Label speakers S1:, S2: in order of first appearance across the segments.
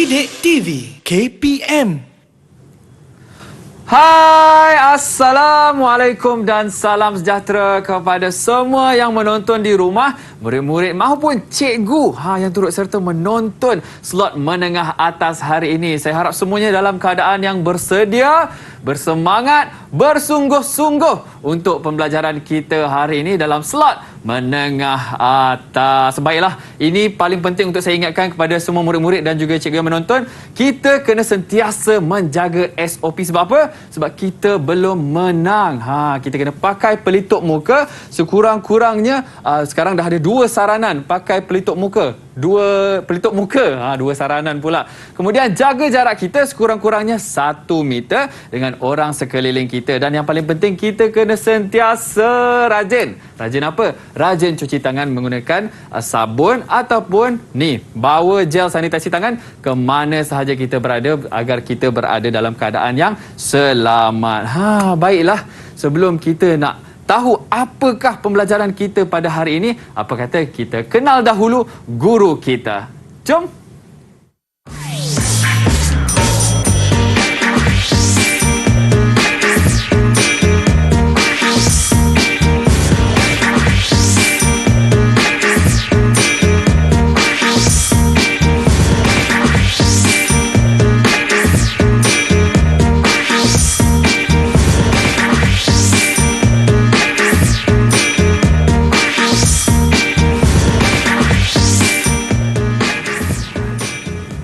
S1: Didik TV KPM.
S2: Hai, Assalamualaikum dan salam sejahtera kepada semua yang menonton di rumah, murid-murid maupun cikgu yang turut serta menonton slot menengah atas hari ini. Saya harap semuanya dalam keadaan yang bersedia, bersemangat, bersungguh-sungguh untuk pembelajaran kita hari ini dalam slot menengah atas. Baiklah, ini paling penting untuk saya ingatkan kepada semua murid-murid dan juga cikgu yang menonton. Kita kena sentiasa menjaga SOP. Sebab apa? Sebab kita belum menang. Kita kena pakai pelitup muka. Sekurang-kurangnya sekarang dah ada 2 saranan pakai pelitup muka. 2 pelitup muka. 2 saranan pula. Kemudian jaga jarak kita sekurang-kurangnya 1 meter dengan orang sekeliling kita. Dan yang paling penting, kita kena sentiasa rajin. Rajin apa? Rajin cuci tangan menggunakan sabun ataupun bawa gel sanitasi tangan ke mana sahaja kita berada agar kita berada dalam keadaan yang selamat. Baiklah, sebelum kita nak tahu apakah pembelajaran kita pada hari ini, apa kata kita kenal dahulu guru kita. Jom!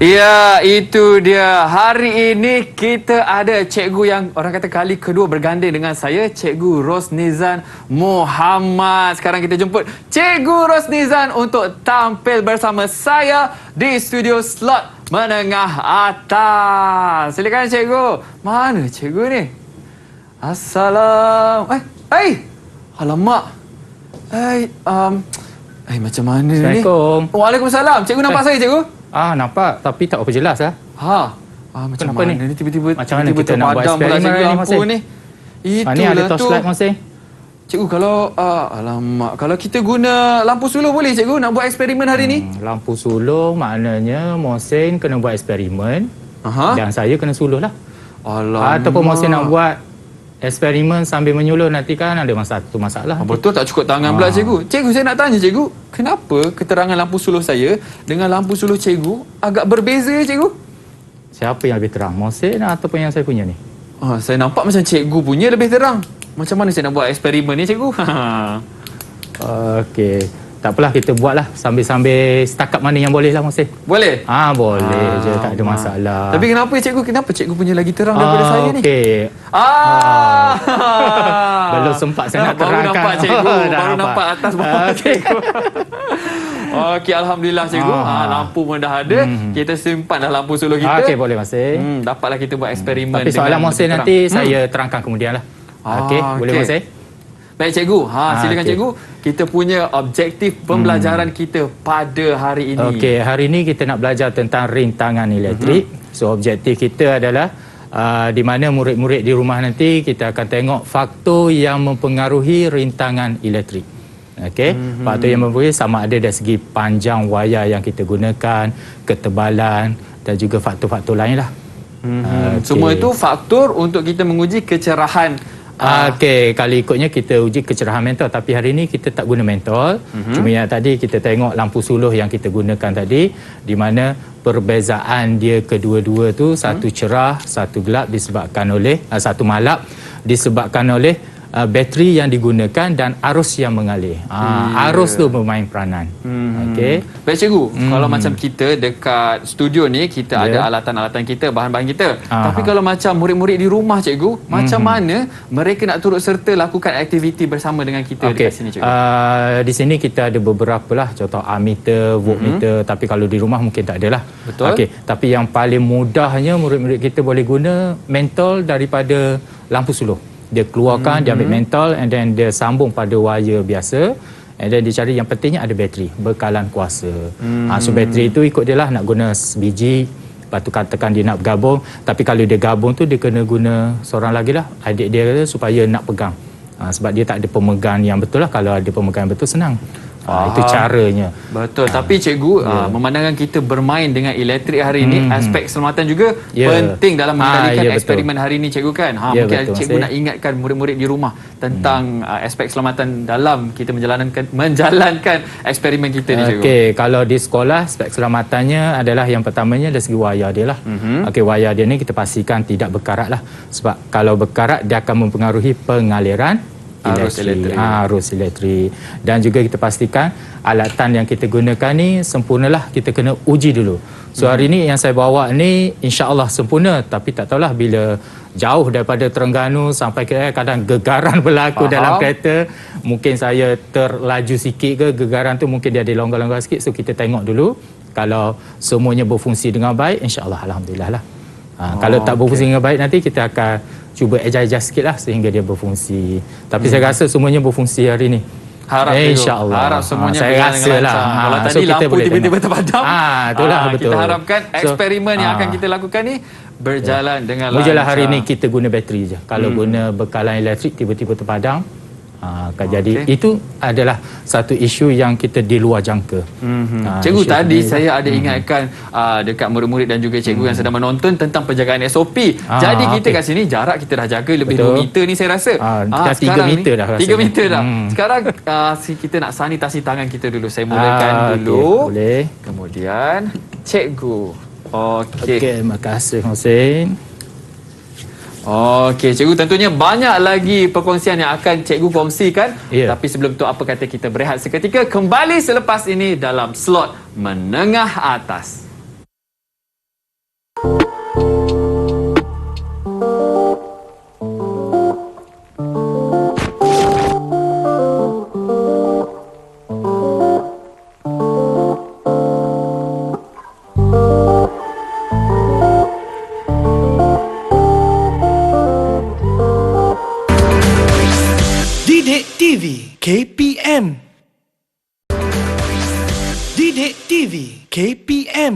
S2: Ya, itu dia. Hari ini kita ada cikgu yang orang kata kali kedua berganding dengan saya, Cikgu Rosnizan Muhammad. Sekarang kita jemput Cikgu Rosnizan untuk tampil bersama saya di studio slot menengah atas. Silakan cikgu. Mana cikgu ni? Alamak. Macam mana ni?
S3: Assalamualaikum.
S2: Waalaikumsalam. Cikgu nampak saya, cikgu?
S3: Nampak tapi tak apa jelas lah.
S2: Macam
S3: Kenapa
S2: mana ni? Tiba-tiba
S3: macam mana kita nak buat eksperimen
S2: cikgu
S3: ni,
S2: lampu
S3: Masih?
S2: ni.
S3: Ni ada torchlight Masih.
S2: Cikgu, kalau alamak, kalau kita guna lampu suluh boleh cikgu nak buat eksperimen hari ni?
S3: Lampu suluh maknanya Mohsin kena buat eksperimen dan saya kena suluh lah.
S2: Alamak.
S3: Ataupun Mohsin nak buat eksperimen sambil menyuluh, nanti kan ada satu masalah.
S2: Betul, tak cukup tangan pula cikgu. Cikgu, saya nak tanya cikgu, kenapa keterangan lampu suluh saya dengan lampu suluh cikgu agak berbeza cikgu?
S3: Siapa yang lebih terang, Mohsin ataupun yang saya punya ni?
S2: Saya nampak macam cikgu punya lebih terang. Macam mana saya nak buat eksperimen ni cikgu?
S3: Okey, tak apalah, kita buatlah sambil-sambil setakat mana yang boleh lah Mohsin.
S2: Boleh?
S3: Boleh je, tak ada masalah.
S2: Tapi kenapa cikgu? Kenapa cikgu punya lagi terang daripada saya ni?
S3: Okey. Belum sempat saya nak terangkan.
S2: Baru nampak cikgu. Baru nampak atas bawah cikgu. Okey, alhamdulillah cikgu. Lampu pun dah ada. Kita simpan dah lampu suluh kita.
S3: Okey, boleh Mohsin.
S2: Dapatlah kita buat eksperimen.
S3: Tapi soalan Mohsin nanti saya terangkan kemudian lah. Okey, boleh Mohsin?
S2: Baik cikgu. Silakan cikgu. Kita punya objektif pembelajaran kita pada hari ini.
S3: Okey, hari ini kita nak belajar tentang rintangan elektrik. So objektif kita adalah di mana murid-murid di rumah nanti kita akan tengok faktor yang mempengaruhi rintangan elektrik. Okey, faktor yang mempengaruhi sama ada dari segi panjang wayar yang kita gunakan, ketebalan dan juga faktor-faktor lain lah.
S2: Semua itu faktor untuk kita menguji kecerahan.
S3: Okey, kali ikutnya kita uji kecerahan mentol, tapi hari ini kita tak guna mentol. Cuma yang tadi kita tengok lampu suluh yang kita gunakan tadi, di mana perbezaan dia kedua-dua tu satu cerah, satu gelap disebabkan oleh satu malap disebabkan oleh bateri yang digunakan dan arus yang mengalir. Arus tu bermain peranan. Okey.
S2: Baik cikgu, kalau macam kita dekat studio ni kita ada alatan-alatan kita, bahan-bahan kita. Tapi kalau macam murid-murid di rumah cikgu, macam mana mereka nak turut serta lakukan aktiviti bersama dengan kita dekat sini cikgu?
S3: Di sini kita ada beberapa lah, contoh ammeter, voltmeter, tapi kalau di rumah mungkin tak ada lah.
S2: Betul.
S3: Okey, tapi yang paling mudahnya murid-murid kita boleh guna mentol daripada lampu suluh. Dia keluarkan, dia ambil mentol and then dia sambung pada wire biasa and then dia cari, yang pentingnya ada bateri bekalan kuasa. So bateri itu ikut dia lah, nak guna sebiji, lepas tu katakan dia nak bergabung, tapi kalau dia gabung tu dia kena guna seorang lagi lah, adik dia kata, supaya nak pegang. Sebab dia tak ada pemegang yang betul lah. Kalau ada pemegang yang betul senang. Itu caranya.
S2: Betul. Tapi cikgu, memandangkan kita bermain dengan elektrik hari ini, aspek keselamatan juga penting dalam mengendalikan eksperimen hari ini, cikgu kan. Mungkin
S3: betul,
S2: cikgu nak ingatkan murid-murid di rumah tentang aspek keselamatan dalam kita menjalankan eksperimen kita ni, cikgu.
S3: Okey, kalau di sekolah aspek keselamatannya adalah yang pertamanya dari segi wayar dia lah. Okey, wayar dia ni kita pastikan tidak berkarat lah. Sebab kalau berkarat dia akan mempengaruhi pengaliran arus elektrik. Dan juga kita pastikan alatan yang kita gunakan ni sempurnalah, kita kena uji dulu. So hari ni yang saya bawa ni insya-Allah sempurna, tapi tak tahulah bila jauh daripada Terengganu sampai ke kadang gegaran berlaku dalam kereta, mungkin saya terlaju sikit ke, gegaran tu mungkin dia ada longgar-longgar sikit. So kita tengok dulu, kalau semuanya berfungsi dengan baik, insya-Allah alhamdulillah lah. Kalau tak berfungsi dengan baik, nanti kita akan cuba adjust sikit lah sehingga dia berfungsi. Tapi saya rasa semuanya berfungsi hari ni.
S2: Harap
S3: insya-Allah.
S2: Harap semuanya
S3: saya rasa lah.
S2: Kalau tadi lampu tiba-tiba terpadam,
S3: itulah betul.
S2: Kita harapkan eksperimen yang akan kita lakukan ni berjalan dengan lancar.
S3: Mujalah hari ni kita guna bateri je. Kalau guna bekalan elektrik tiba-tiba terpadam, jadi itu adalah satu isu yang kita di luar jangka.
S2: Cikgu, tadi saya ada ingatkan dekat murid-murid dan juga cikgu yang sedang menonton tentang penjagaan SOP. Jadi kita kat sini jarak kita dah jaga lebih 2 meter ni saya rasa.
S3: 3 meter dah rasanya.
S2: 3 meter dah. Sekarang kita nak sanitasi tangan kita dulu. Saya mulakan dulu.
S3: Boleh.
S2: Kemudian cikgu. Okey.
S3: Terima kasih Hussein.
S2: Okey, cikgu, tentunya banyak lagi perkongsian yang akan cikgu kongsikan. Tapi sebelum tu, apa kata kita berehat seketika, kembali selepas ini dalam slot menengah atas.
S1: Didik TV KPM. Didik TV KPM.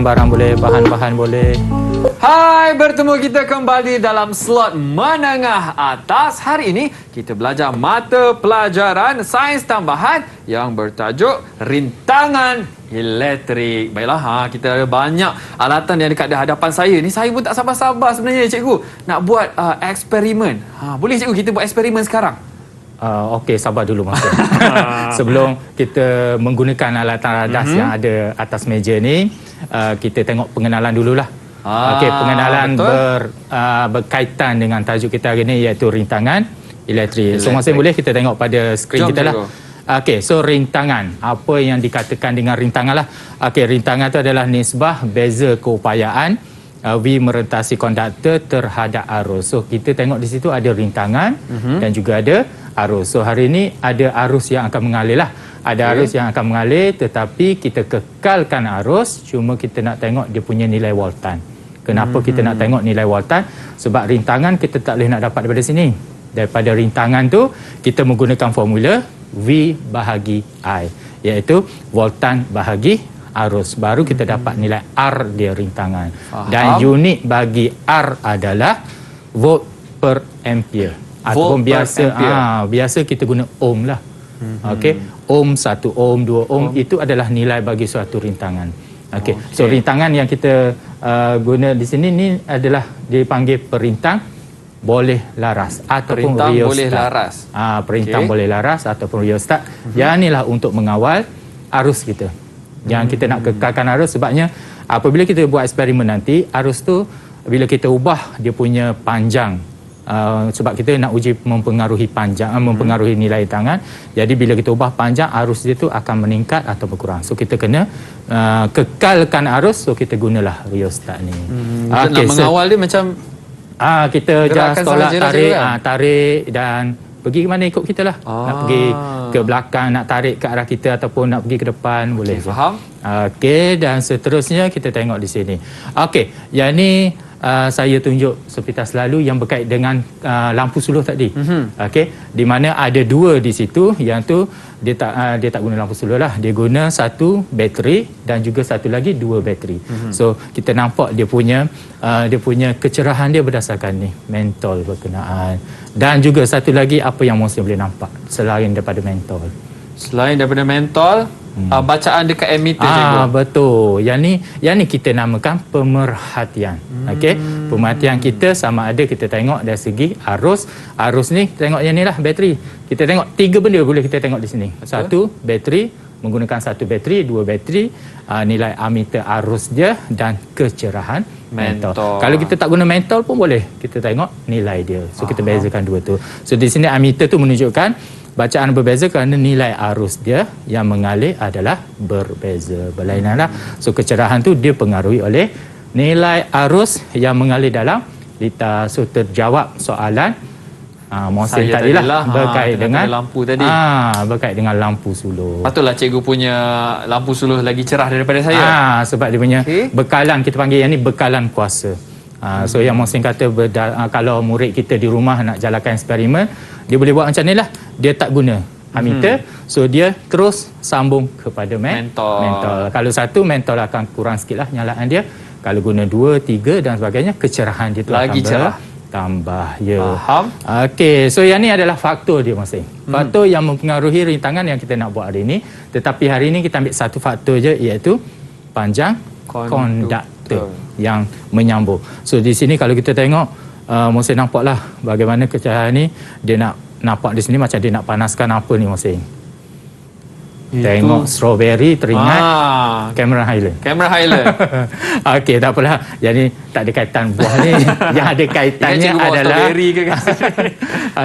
S3: Barang boleh, bahan-bahan boleh.
S2: Hai, bertemu kita kembali dalam slot menengah atas. Hari ini kita belajar mata pelajaran sains tambahan yang bertajuk rintangan elektrik. Baiklah, kita ada banyak alatan yang dekat di hadapan saya ni. Saya pun tak sabar-sabar sebenarnya, cikgu, nak buat eksperimen. Boleh cikgu kita buat eksperimen sekarang?
S3: Okey, sabar dulu masa. Sebelum kita menggunakan alatan radas yang ada atas meja ni, kita tengok pengenalan dululah. Okey, pengenalan berkaitan dengan tajuk kita hari ni, iaitu rintangan elektrik. So masa boleh kita tengok pada skrin kita lah. Okey, so rintangan. Apa yang dikatakan dengan rintangan lah? Okey, rintangan tu adalah nisbah beza keupayaan V merentasi konduktor terhadap arus. So kita tengok di situ ada rintangan dan juga ada arus. So hari ini ada arus yang akan mengalir lah. Ada arus yang akan mengalir, tetapi kita kekalkan arus, cuma kita nak tengok dia punya nilai voltan. Kenapa kita nak tengok nilai voltan? Sebab rintangan kita tak boleh nak dapat daripada sini. Daripada rintangan tu kita menggunakan formula V bahagi I, iaitu voltan bahagi arus. Baru kita dapat nilai R dia rintangan. Dan unit bagi R adalah volt per ampere. Ataupun biasa kita guna ohm lah. Okey, ohm, 1 ohm, 2 ohm itu adalah nilai bagi suatu rintangan. Okey. So rintangan yang kita guna di sini ni adalah dipanggil perintang boleh laras ataupun
S2: perintang
S3: riostat.
S2: Boleh laras.
S3: Perintang boleh laras ataupun riostat. Yang inilah untuk mengawal arus kita. Yang kita nak kekalkan arus, sebabnya apabila kita buat eksperimen nanti, arus tu bila kita ubah dia punya panjang, sebab kita nak uji mempengaruhi panjang, mempengaruhi nilai tangan. Jadi bila kita ubah panjang, arus dia tu akan meningkat atau berkurang. So kita kena kekalkan arus, so kita gunalah riostat ni.
S2: Nak mengawal dia macam
S3: kita just tolak, tarik dan pergi ke mana ikut kita lah. Nak pergi ke belakang, nak tarik ke arah kita ataupun nak pergi ke depan, boleh.
S2: Faham?
S3: Okey, dan seterusnya kita tengok di sini. Okey, yang ni saya tunjuk sepintas lalu yang berkait dengan lampu suluh tadi. Okey, di mana ada dua di situ, yang tu dia tak guna lampu suluh lah, dia guna satu bateri dan juga satu lagi dua bateri. So kita nampak dia punya kecerahan dia berdasarkan ni mentol berkenaan, dan juga satu lagi apa yang Mohsin boleh nampak selain daripada mentol.
S2: Selain daripada mentol, bacaan dekat emitter cikgu.
S3: Betul. Yang ni kita namakan pemerhatian. Okey. Pemerhatian kita sama ada kita tengok dari segi arus. Arus ni tengok yang ni lah bateri. Kita tengok tiga benda boleh kita tengok di sini.
S2: Betul.
S3: Satu, bateri, menggunakan satu bateri, dua bateri, nilai ammeter arus dia dan kecerahan mentol. Kalau kita tak guna mentol pun boleh kita tengok nilai dia. So kita bezakan dua tu. So di sini ammeter tu menunjukkan bacaan berbeza kerana nilai arus dia yang mengalir adalah berbeza. Berlainan lah. So kecerahan tu dia pengaruhi oleh nilai arus yang mengalir dalam litar. So terjawab soalan Mohsin tadilah berkait dengan
S2: lampu tadi.
S3: Berkait dengan lampu suluh.
S2: Patutlah cikgu punya lampu suluh lagi cerah daripada saya.
S3: Sebab dia punya bekalan, kita panggil yang ni bekalan kuasa. So yang Mohsin kata kalau murid kita di rumah nak jalankan eksperimen, dia boleh buat macam ni lah. Dia tak guna ammeter, so dia terus sambung kepada mentol. Kalau satu, mentol akan kurang sikit lah nyalaan dia. Kalau guna dua, tiga dan sebagainya, kecerahan dia tu
S2: lagi
S3: akan
S2: cerah.
S3: Tambah. Ya.
S2: Faham?
S3: Okey, so yang ni adalah faktor dia Mohsin. Faktor yang mempengaruhi rintangan yang kita nak buat hari ini. Tetapi hari ini kita ambil satu faktor je, iaitu panjang konduktor yang menyambung. So di sini kalau kita tengok, Mohsin nampaklah bagaimana kecerahan ni. Dia nak nampak di sini macam dia nak panaskan apa ni Mohsin. Tengok strawberry teringat Cameron Highland. Okey, tak apalah. Jadi tak ada kaitan buah ni. Yang ada kaitannya adalah
S2: strawberry ke kan?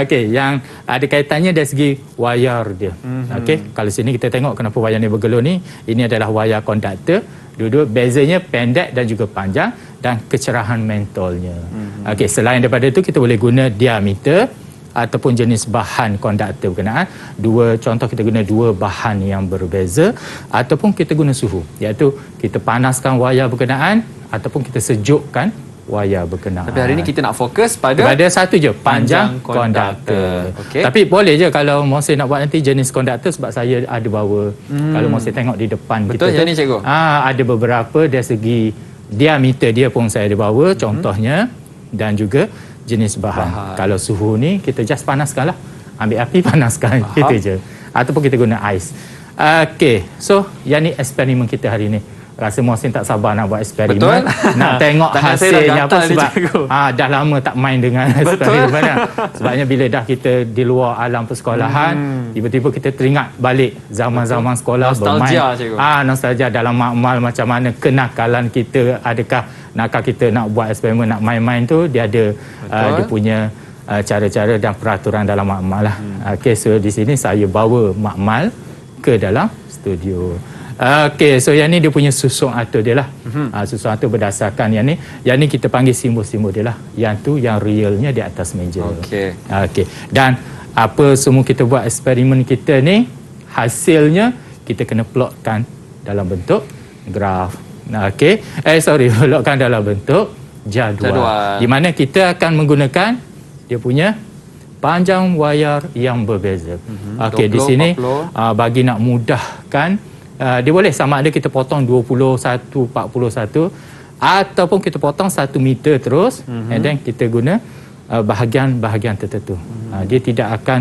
S3: Okey, yang ada kaitannya dari segi wayar dia. Okey, kalau sini kita tengok kenapa wayar ni bergelur ni. Ini adalah wayar konduktor. Dua-dua bezanya pendek dan juga panjang, dan kecerahan mentolnya. Okey, selain daripada itu kita boleh guna diameter ataupun jenis bahan konduktor berkenaan. Dua contoh, kita guna dua bahan yang berbeza, ataupun kita guna suhu, iaitu kita panaskan wayar berkenaan ataupun kita sejukkan wayar berkenaan.
S2: Tapi hari ini kita nak fokus pada
S3: satu je, panjang konduktor.
S2: Okay.
S3: Tapi boleh je kalau Mohsin nak buat nanti jenis konduktor, sebab saya ada bawa. Kalau Mohsin tengok di depan
S2: betul
S3: kita
S2: ni cikgu.
S3: Ada beberapa dari segi diameter dia pun saya ada bawa contohnya, dan juga jenis bahan. Kalau suhu ni kita just panaskan lah. Ambil api, panaskan. Itu je. Ataupun kita guna ais. Okey. So, yang ni eksperimen kita hari ni. Rasa Mohsin tak sabar nak buat eksperimen.
S2: Betul.
S3: Nak tengok hasilnya apa, sebab dah lama tak main dengan eksperimen lah. Sebabnya bila dah kita di luar alam persekolahan, tiba-tiba kita teringat balik zaman-zaman sekolah.
S2: Nostalgia,
S3: bermain. Nostalgia dalam makmal, macam mana kenakalan kita. Adakah nakal kita nak buat eksperimen, nak main-main tu, dia ada dia punya cara-cara dan peraturan dalam makmal lah. Okey, so di sini saya bawa makmal ke dalam studio. Okey, so yang ni dia punya susun atur dia lah. Susun atur berdasarkan yang ni. Yang ni kita panggil simbol-simbol dia lah. Yang tu yang realnya di atas meja. Okey. Dan apa semua kita buat eksperimen kita ni, hasilnya kita kena plotkan dalam bentuk graf. Okey. Plotkan dalam bentuk jadual. Di mana kita akan menggunakan dia punya panjang wayar yang berbeza. Okey, di sini bagi nak mudahkan, dia boleh sama ada kita potong 21, 41 ataupun kita potong 1 meter terus, and then kita guna bahagian-bahagian tertentu. Dia tidak akan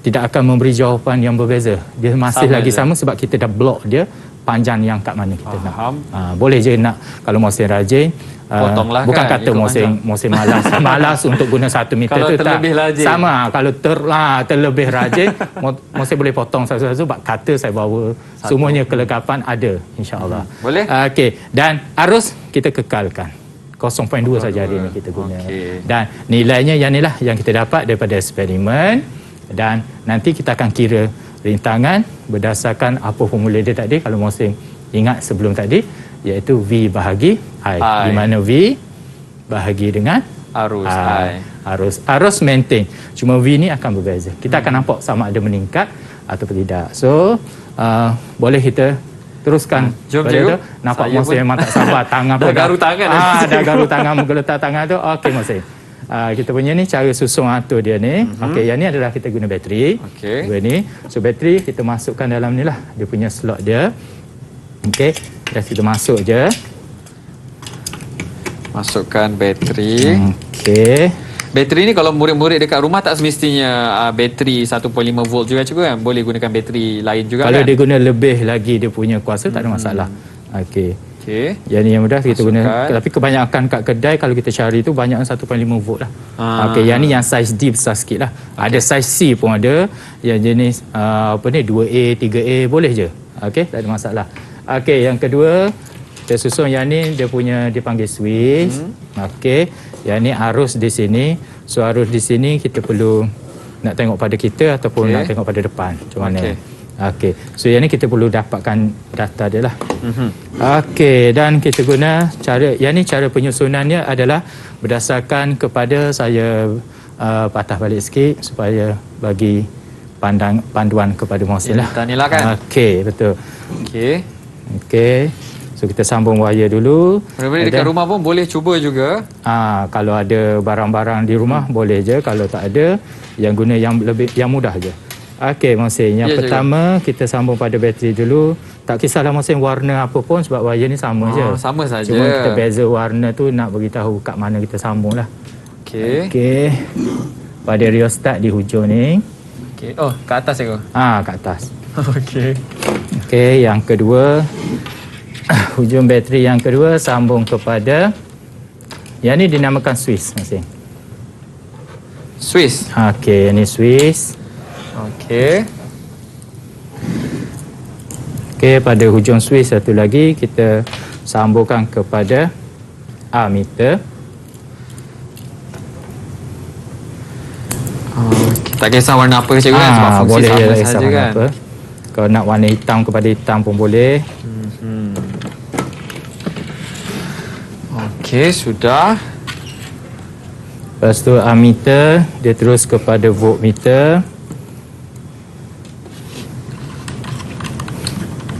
S3: tidak akan memberi jawapan yang berbeza. Dia masih lagi sama sebab kita dah blok dia panjang yang kat mana kita nak. Boleh je nak, kalau Mohsin rajin,
S2: potonglah
S3: bukan
S2: kan,
S3: kata Mohsin malas untuk guna 1 meter
S2: kalau
S3: tu, tak
S2: rajin.
S3: Sama. Kalau terlebih rajin, Mohsin boleh potong satu-satu, sebab kata saya bawa semuanya kelengkapan ada, insya-Allah.
S2: Boleh.
S3: Okey, dan arus kita kekalkan 0.2 saja hari ini kita guna. Dan nilainya yang inilah yang kita dapat daripada eksperimen, dan nanti kita akan kira rintangan berdasarkan apa formula dia tadi, kalau Mohsin ingat sebelum tadi, iaitu V bahagi I. Di mana V bahagi dengan
S2: arus I.
S3: arus maintain. Cuma V ni akan berbeza. Kita akan nampak sama ada meningkat ataupun tidak. So boleh kita teruskan.
S2: Jom
S3: pada
S2: cikgu.
S3: tu. Nampak
S2: Saya
S3: Mohsin
S2: pun
S3: memang tak sabar tangan
S2: dah
S3: pegang.
S2: garu tangan.
S3: Dah garu tangan menggeletar tangan tu. Okey Mohsin. Kita punya ni cara susun atur dia ni. Okey, yang ni adalah kita guna bateri.
S2: Okey.
S3: Dua ni. So bateri kita masukkan dalam ni lah. Dia punya slot dia. Okey, dah kita masuk je.
S2: Masukkan bateri.
S3: Okey.
S2: Bateri ni kalau murid-murid dekat rumah tak semestinya bateri 1.5 volt juga cikgu kan? Boleh gunakan bateri lain juga
S3: Kalau
S2: kan?
S3: dia guna lebih lagi dia punya kuasa tak ada masalah. Okey.
S2: Okey.
S3: Yang ni yang mudah kita
S2: Masukkan.
S3: guna. Tapi kebanyakan kat kedai kalau kita cari tu banyak 1.5 volt lah. Okey, yang ni yang saiz D besar sikit lah. Ada saiz C pun ada. Yang jenis 2A, 3A boleh je. Okey, tak ada masalah. Okey, yang kedua kita susun yang ni dia panggil switch. Okey, yang ni arus di sini. So arus di sini kita perlu nak tengok pada kita ataupun nak tengok pada depan. Macam mana? Okey. So yang ni kita perlu dapatkan data dia lah. Okey, dan kita guna cara penyusunannya adalah berdasarkan kepada saya patah balik sikit supaya bagi panduan kepada Mohsin lah.
S2: Tanilah kan?
S3: Okey, betul.
S2: Okey.
S3: Okey. So kita sambung wire dulu.
S2: Murid-murid dekat rumah pun boleh cuba juga.
S3: Kalau ada barang-barang di rumah boleh je. Kalau tak ada, yang guna yang mudah je. Okey Mohsin, yang pertama kita sambung pada bateri dulu. Tak kisahlah Mohsin warna apa pun sebab wire ni sama je.
S2: Sama saja.
S3: Cuma kita beza warna tu nak beritahu kat mana kita sambung lah.
S2: Okey.
S3: Okey. Pada rheostat di hujung ni.
S2: Okey. Oh, kat atas cikgu.
S3: Kat atas.
S2: Okey.
S3: Okey, yang kedua hujung bateri yang kedua sambung kepada yang ni dinamakan switch Mohsin.
S2: Swiss.
S3: Okey, yang ni switch.
S2: Okey.
S3: Okey, pada hujung switch satu lagi kita sambungkan kepada ammeter.
S2: Tak kisah warna apa cikgu kan? Sebab fungsi
S3: boleh
S2: sama
S3: je,
S2: saja
S3: warna
S2: kan?
S3: apa. Kalau nak warna hitam kepada hitam pun boleh.
S2: Okey, sudah.
S3: Lepas tu ammeter dia terus kepada voltmeter.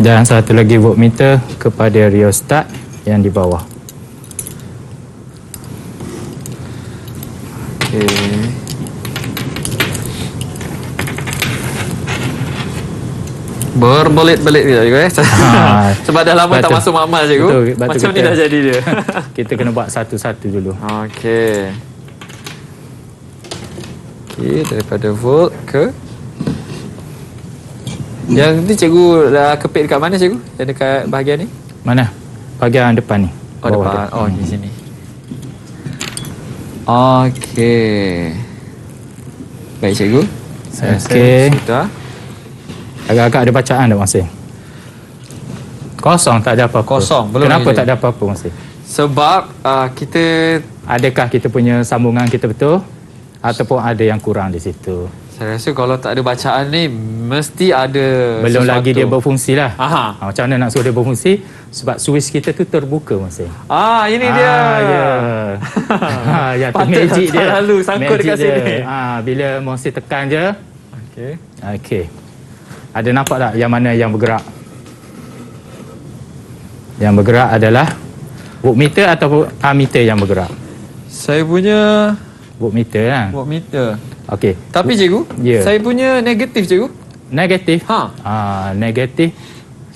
S3: Dan satu lagi voltmeter kepada rheostat yang di bawah.
S2: Okey. Berbelit-belit dia cikgu Sebab dah lama tak
S3: Betul.
S2: masuk makmal cikgu.
S3: Betul,
S2: Macam ni
S3: kita-
S2: dah jadi dia.
S3: Kita kena buat satu-satu dulu.
S2: Okey. Okey, daripada volt ke yang ni cikgu dah kepit dekat mana cikgu? Yang dekat bahagian ni?
S3: Mana? Bahagian depan ni.
S2: Oh,
S3: Bawah
S2: depan.
S3: dia.
S2: Oh, di sini. Okey. Baik cikgu. Saya rasa
S3: Okey.
S2: sudah.
S3: Agak-agak ada bacaan tak Mohsin? Kosong, tak ada apa-apa.
S2: Kosong, belum
S3: Kenapa
S2: lagi.
S3: tak ada apa-apa Mohsin?
S2: Sebab kita
S3: Adakah kita punya sambungan kita betul? Ataupun ada yang kurang di situ?
S2: saya rasa kalau tak ada bacaan ni mesti ada
S3: Belum
S2: sesuatu.
S3: lagi dia berfungsi lah.
S2: Aha.
S3: Macam mana nak suruh dia berfungsi? Sebab switch kita tu terbuka Mohsin.
S2: Ini dia.
S3: Ya. Ya, tu
S2: Patutlah
S3: magic
S2: tak
S3: dia.
S2: lalu sangkut
S3: Magic
S2: dekat
S3: dia.
S2: sini.
S3: Bila Mohsin tekan je.
S2: Okey.
S3: Okey. Ada nampak tak yang mana yang bergerak? Yang bergerak adalah voltmeter ataupun ammeter yang bergerak?
S2: Saya punya
S3: Voltmeter kan?
S2: voltmeter.
S3: Okey.
S2: Tapi cikgu,
S3: Ya.
S2: saya punya negatif cikgu.
S3: Negatif.
S2: Ha.
S3: Negatif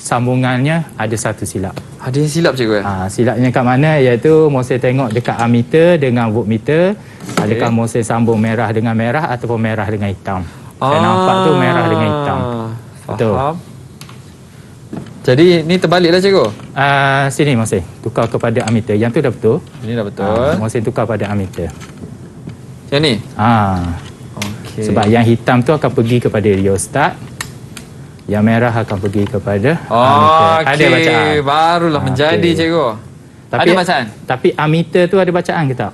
S3: sambungannya ada satu silap.
S2: Ada yang silap cikgu
S3: Silapnya kat mana iaitu Mohsin tengok dekat ammeter dengan voltmeter, adakah Mohsin sambung merah dengan merah ataupun merah dengan hitam. Saya nampak tu merah dengan hitam. Betul.
S2: Faham. Jadi ni terbaliklah cikgu.
S3: Sini Mohsin, tukar kepada ammeter. Yang tu dah betul.
S2: Ini dah betul.
S3: Mohsin tukar pada ammeter.
S2: Yang ni.
S3: Okey. Sebab yang hitam tu akan pergi kepada rheostat. Yang merah akan pergi kepada ammeter. Ada bacaan.
S2: Barulah menjadi cikgu. Ada bacaan.
S3: Tapi ammeter tu ada bacaan ke tak?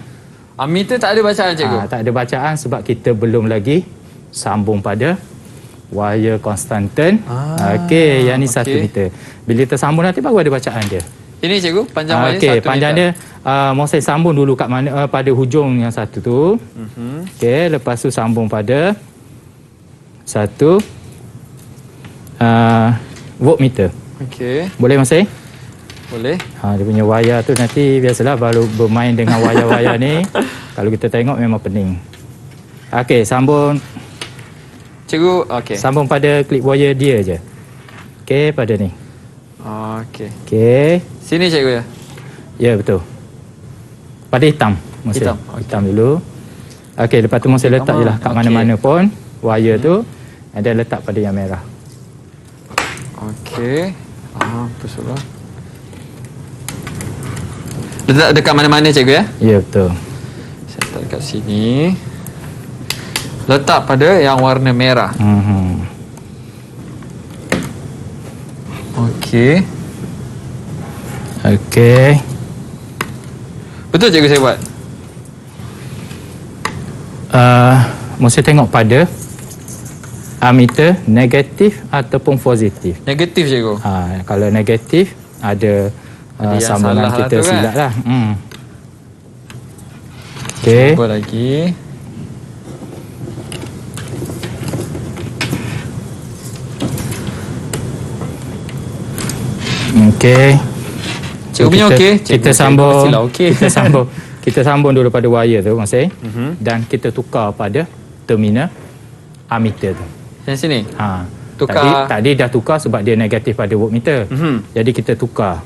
S2: Ammeter tak ada bacaan cikgu.
S3: Tak ada bacaan sebab kita belum lagi sambung pada wire konstanten. Okey, yang ni 1 meter. Bila tersambung nanti baru ada bacaan dia.
S2: Ini cikgu, panjang wayar
S3: Okey,
S2: 1
S3: panjang
S2: meter.
S3: dia Mohsen sambung dulu kat mana pada hujung yang satu tu. Okey, lepas tu sambung pada satu voltmeter.
S2: Okey,
S3: Boleh Mohsen?
S2: boleh.
S3: Dia punya wayar tu nanti biasalah baru bermain dengan wayar-wayar ni. Kalau kita tengok memang pening. Okey, sambung
S2: Cikgu, okey.
S3: sambung pada clip wire dia je. Okey, pada ni.
S2: Okey.
S3: Okey.
S2: Sini cikgu ya.
S3: Ya, betul. Pada hitam. Mohsen.
S2: Hitam,
S3: Hitam dulu. Okey, lepas tu Mohsen letak je lah kat
S2: Okey.
S3: mana-mana pun wire tu. And then letak pada yang merah.
S2: Okey. Betul lah. Letak dekat mana-mana cikgu ya?
S3: Ya, betul.
S2: Saya letak dekat sini. Letak pada yang warna merah. Okey.
S3: Okey.
S2: Betul cikgu saya buat?
S3: Mohsen tengok pada ammeter negatif ataupun positif.
S2: Negatif cikgu.
S3: Kalau negatif ada
S2: Ada yang
S3: sambungan
S2: salah
S3: kita
S2: lah tu kan?
S3: silap lah. Okey.
S2: Cuba lagi.
S3: Okey.
S2: Cikgu punya okey?
S3: Kita
S2: Cikgu
S3: sambung.
S2: mestilah okey.
S3: Kita sambung dulu pada wire tu, Mohsen. Dan kita tukar pada terminal ammeter tu.
S2: Yang sini.
S3: Tukar.
S2: Tukar.
S3: Tadi dah tukar sebab dia negatif pada voltmeter. Jadi kita tukar.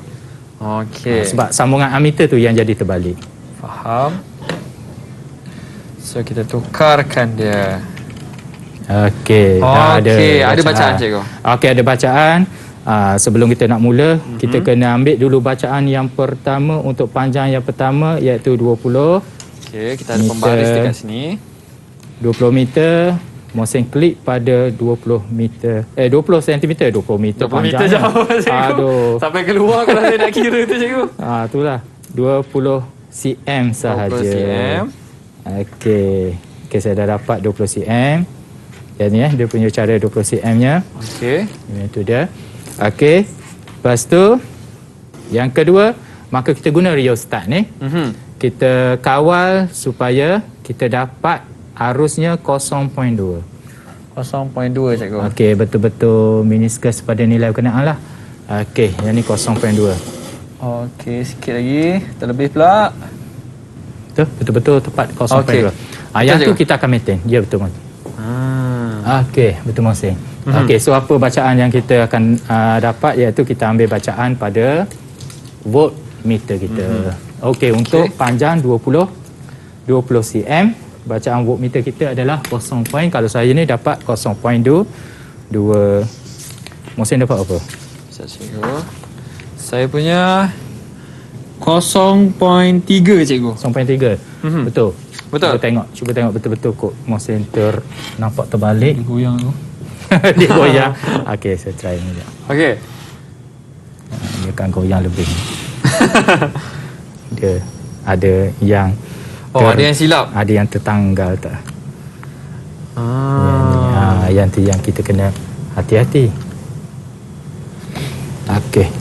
S2: Okey.
S3: Sebab sambungan ammeter tu yang jadi terbalik.
S2: Faham. So kita tukarkan dia.
S3: Okey.
S2: Okey, ada bacaan cikgu.
S3: Okey, ada bacaan. Sebelum kita nak mula, kita kena ambil dulu bacaan yang pertama untuk panjang yang pertama iaitu 20
S2: Okey, kita ada pembaris dekat sini.
S3: 20 meter. Mohsen klik pada 20 meter 20 cm 20 meter
S2: 20 meter
S3: panjang.
S2: jauh cikgu.
S3: Aduh.
S2: Sampai keluar kalau saya nak kira tu cikgu.
S3: Itulah 20 cm sahaja.
S2: 20 cm.
S3: Okey. Okey, saya dah dapat 20 cm. Yang ni dia punya cara 20 cm nya.
S2: Okey.
S3: Itu dia. Okey. Lepas tu yang kedua, maka kita guna rheostat ni. Kita kawal supaya kita dapat arusnya 0.2.
S2: 0.2 cikgu.
S3: Okey, betul-betul meniskus pada nilai berkenaan lah. Okey, yang ni 0.2.
S2: Okey, sikit lagi. Terlebih pula.
S3: Betul-betul tepat 0.2.
S2: Okey.
S3: Yang
S2: Betul
S3: tu
S2: juga?
S3: kita akan maintain. Ya, betul, Mohsen. Okey, betul, Mohsen. Okey, so apa bacaan yang kita akan dapat iaitu kita ambil bacaan pada voltmeter kita. Okey, untuk panjang 20 cm, bacaan voltmeter kita adalah 0. Kalau saya ni dapat 0.2. Mohsen dapat apa?
S2: Sekejap cikgu. Saya punya 0.3 cikgu.
S3: 0.3. Betul.
S2: Betul.
S3: Cuba tengok betul-betul kok Mohsen nampak terbalik.
S2: Goyang tu.
S3: Dia goyang. Okey, saya try ni sekejap.
S2: Okey.
S3: Dia kan goyang lebih. Dia ada yang
S2: Ada yang silap.
S3: ada yang tertanggal tak? Yang tu yang kita kena hati-hati. Okey.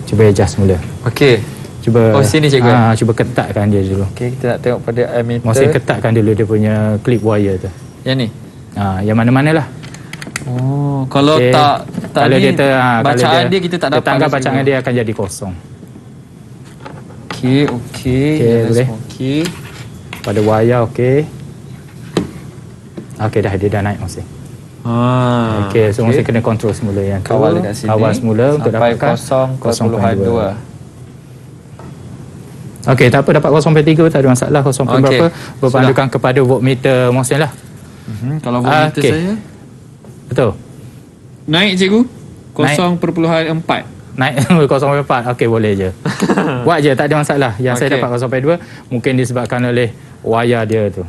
S3: Cuba adjust mula.
S2: Okey.
S3: Cuba
S2: sini cikgu.
S3: Cuba ketatkan dia dulu.
S2: Okey, kita nak tengok pada ammeter.
S3: Mohsen ketatkan dulu dia punya clip wire tu.
S2: Yang ni.
S3: Yang mana-manalah.
S2: Kalau
S3: Okey.
S2: tak
S3: Kalau
S2: ni,
S3: dia
S2: bacaan dia kita tak dapat.
S3: tertanggal
S2: kan,
S3: bacaan
S2: cikgu?
S3: dia akan jadi kosong.
S2: Okey.
S3: boleh.
S2: Okey.
S3: Pada wire okey. Okey dia dah naik Mohsen. Okey, so Mohsen kena kontrol semula yang tu.
S2: Kawal dekat sini.
S3: Kawal semula untuk
S2: sampai
S3: dapatkan
S2: 0.2.
S3: Okey, tak apa, dapat 0.3 tak ada masalah. 0.
S2: Okey,
S3: Berapa berpandukan kepada voltmeter Mohsen lah.
S2: Kalau voltmeter
S3: Okey.
S2: saya
S3: Betul.
S2: naik cikgu
S3: Naik.
S2: 0.4.
S3: Naik 0.4. Okey, boleh je. Buat je, tak ada masalah. Yang saya
S2: Okey.
S3: dapat 0.2 mungkin disebabkan oleh wayar dia tu.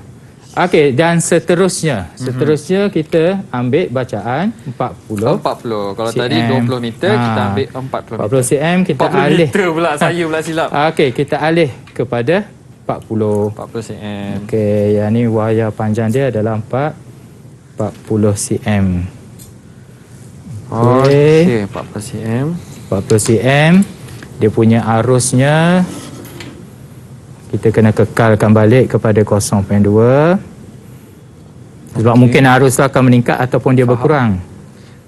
S3: Okey, dan seterusnya kita ambil bacaan 40.
S2: 40. Kalau
S3: cm.
S2: tadi 20 meter, kita ambil 40 meter.
S3: 40 cm kita
S2: 40
S3: alih.
S2: meter pula, saya pula silap.
S3: Okey, kita alih kepada 40.
S2: 40 cm.
S3: Okey, yang ni wayar panjang dia adalah 40 cm.
S2: Okey, 40 cm.
S3: 40 cm. dia punya arusnya kita kena kekalkan balik kepada 0.2. Sebab mungkin arus tu akan meningkat ataupun dia berkurang.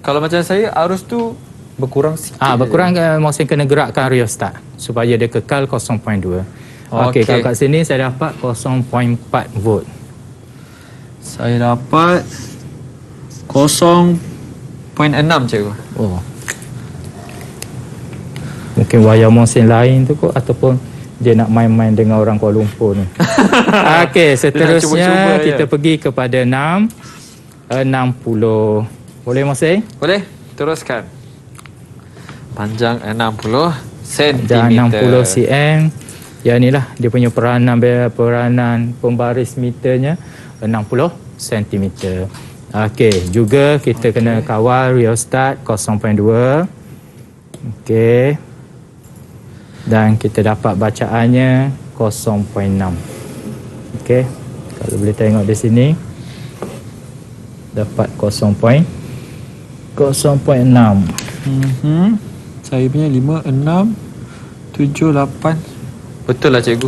S2: Kalau macam saya, arus tu berkurang sikit.
S3: Berkurang, Mohsin kena gerakkan rheostat supaya dia kekal 0.2. Okey, kalau kat sini saya dapat 0.4 volt.
S2: Saya dapat 0.6 cikgu.
S3: Oh. Mungkin wayar Mohsin lain tu kot, ataupun dia nak main-main dengan orang Kuala Lumpur ni. Okey, seterusnya kita pergi kepada 60. Boleh Mohsin?
S2: Boleh, teruskan. Panjang 60 cm.
S3: Panjang 60 cm. Yang inilah dia punya peranan pembaris meternya 60 cm. Okey, juga kita kena kawal rheostat 0.2. Okey. Dan kita dapat bacaannya 0.6. Okey. Kalau boleh tengok di sini dapat 0.6.
S2: Saya punya 5, 6, 7, 8. Betul lah cikgu.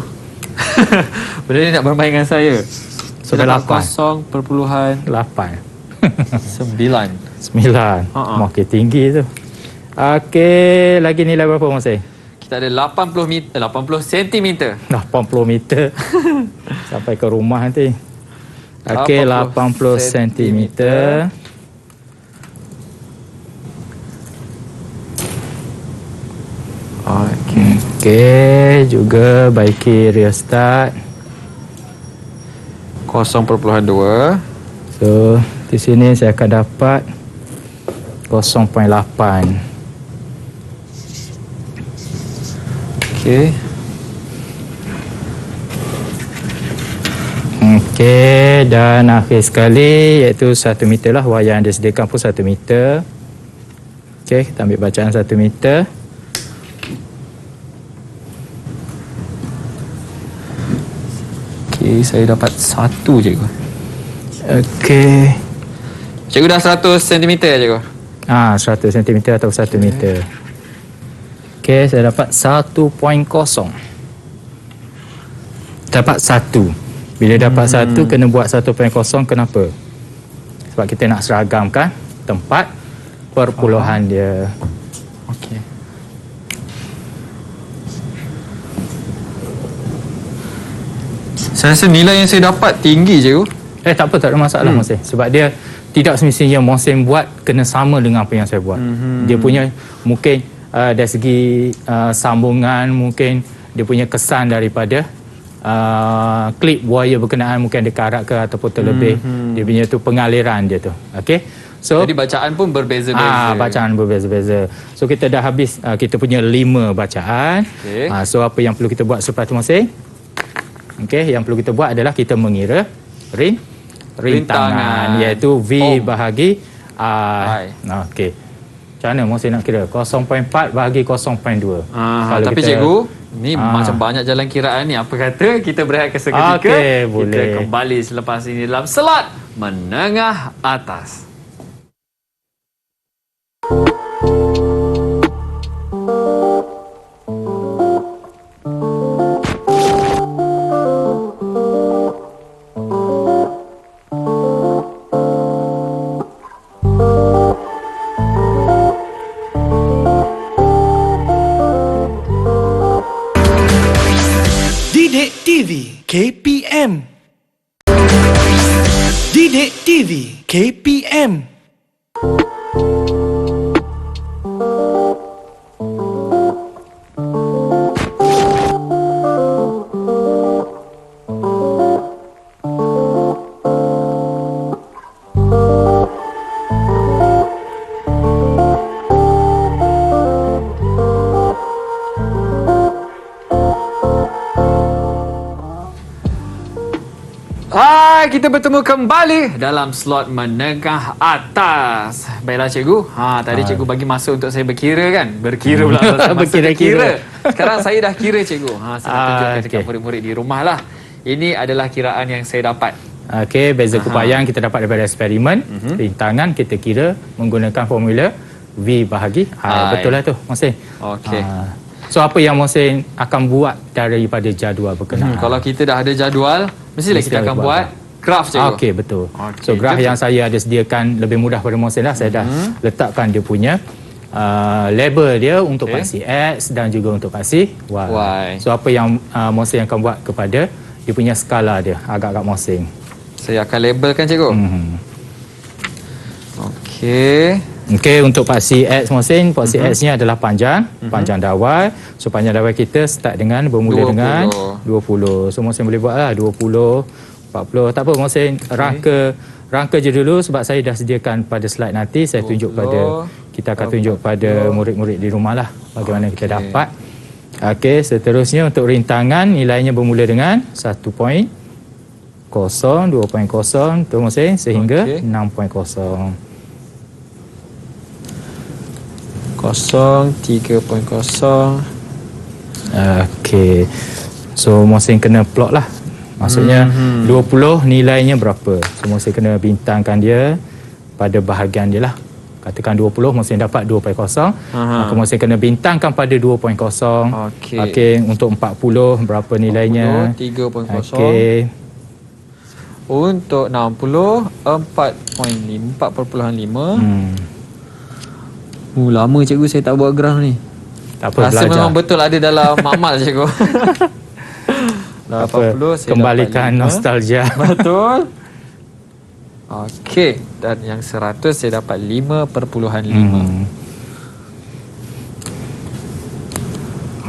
S2: Benda ni nak bermain dengan saya.
S3: Sudah
S2: 0.8.
S3: 9.
S2: 9.
S3: Makin tinggi tu. Okey, lagi nilai berapa Mohsin?
S2: Kita ada 80 cm.
S3: 80 meter. Sampai ke rumah nanti. Okey, 80 cm. Okey, juga baiki rheostat
S2: 0.2.
S3: So, di sini saya akan dapat 0.8.
S2: Okey.
S3: Okey, dan akhir sekali iaitu 1 meter lah. Wayar yang disediakan pun 1 meter. Okey, kita ambil bacaan 1 meter.
S2: Okey, saya dapat 1 cikgu.
S3: Okey.
S2: Cikgu dah 100 cm ya cikgu?
S3: 100 cm atau 1 meter. Okey, saya dapat 1.0. Dapat 1. Bila dapat 1, kena buat 1.0. Kenapa? Sebab kita nak seragamkan tempat perpuluhan dia.
S2: Okey. Saya rasa nilai yang saya dapat tinggi cikgu.
S3: Tak apa, tak ada masalah Mohsin. Sebab dia tidak semestinya Mohsin buat kena sama dengan apa yang saya buat. Dia punya mungkin dari segi sambungan, mungkin dia punya kesan daripada klip wire berkenaan mungkin ada karat ke ataupun terlebih. Dia punya tu pengaliran dia tu. Okey. So
S2: jadi bacaan pun berbeza-beza.
S3: Bacaan berbeza-beza. So kita dah habis kita punya 5 bacaan.
S2: Okay.
S3: So apa yang perlu kita buat selepas tu Mohsin? Okey, yang perlu kita buat adalah kita mengira rintangan iaitu V bahagi I. Okey. Macam mana Mohsin nak kira? 0.4 bahagi 0.2.
S2: Tapi cikgu, ni macam banyak jalan kiraan ni. Apa kata kita berehat seketika?
S3: Okey, boleh.
S2: Kita kembali selepas ini dalam slot menengah atas.
S1: Didik TV KPM. Didik TV KPM.
S2: Kita bertemu kembali dalam slot menengah atas. Baiklah cikgu. Tadi cikgu bagi masa untuk saya berkira kan? Berkira pula.
S3: Berkira-kira.
S2: Sekarang saya dah kira cikgu. Saya nak tunjukkan dekat murid-murid di rumah lah. Ini adalah kiraan yang saya dapat.
S3: Okey, beza kupayang kita dapat daripada eksperimen. Rintangan kita kira menggunakan formula V bahagi I. Betul lah tu, Mohsin.
S2: Okey.
S3: So apa yang Mohsin akan buat daripada jadual berkenaan?
S2: Kalau kita dah ada jadual, mestilah kita akan buat graf, cikgu.
S3: Okey, betul.
S2: Okey,
S3: So graf
S2: jom.
S3: yang saya ada sediakan lebih mudah pada Mohsin dah. Saya dah letakkan dia punya label dia untuk paksi X dan juga untuk paksi Y. So apa yang Mohsin akan buat kepada dia punya skala dia agak-agak Mohsin.
S2: Saya akan labelkan, cikgu. Okey.
S3: Okey, untuk paksi X Mohsin, paksi X ni adalah panjang, panjang dawai. So panjang dawai kita start dengan bermula
S2: 20.
S3: dengan 20. So Mohsin boleh buatlah 20, 40. Tak apa Mohsin, rangka je dulu sebab saya dah sediakan pada slide nanti saya tunjuk pada kita akan tunjuk pada murid-murid di rumah lah bagaimana kita dapat. Okey, seterusnya untuk rintangan nilainya bermula dengan 1.0, 2.0 tu Mohsin sehingga 6.0.
S2: 3.0.
S3: Okey. So Mohsin kena plot lah. Maksudnya 20 nilainya berapa. So Mohsin kena bintangkan dia pada bahagian dia lah. Katakan 20 Mohsin dapat 2.0. Maka Mohsin kena bintangkan pada 2.0.
S2: Okey.
S3: Okey, untuk 40 berapa nilainya?
S2: 3.0.
S3: Okey.
S2: Untuk 60 4.5. Lama cikgu saya tak buat graf ni.
S3: Tak apa,
S2: Rasa
S3: belajar.
S2: memang betul ada dalam makmal, cikgu. 80 saya
S3: Kembalikan
S2: dapat 5.
S3: nostalgia.
S2: Betul. Okey, dan yang 100 saya dapat 5.5.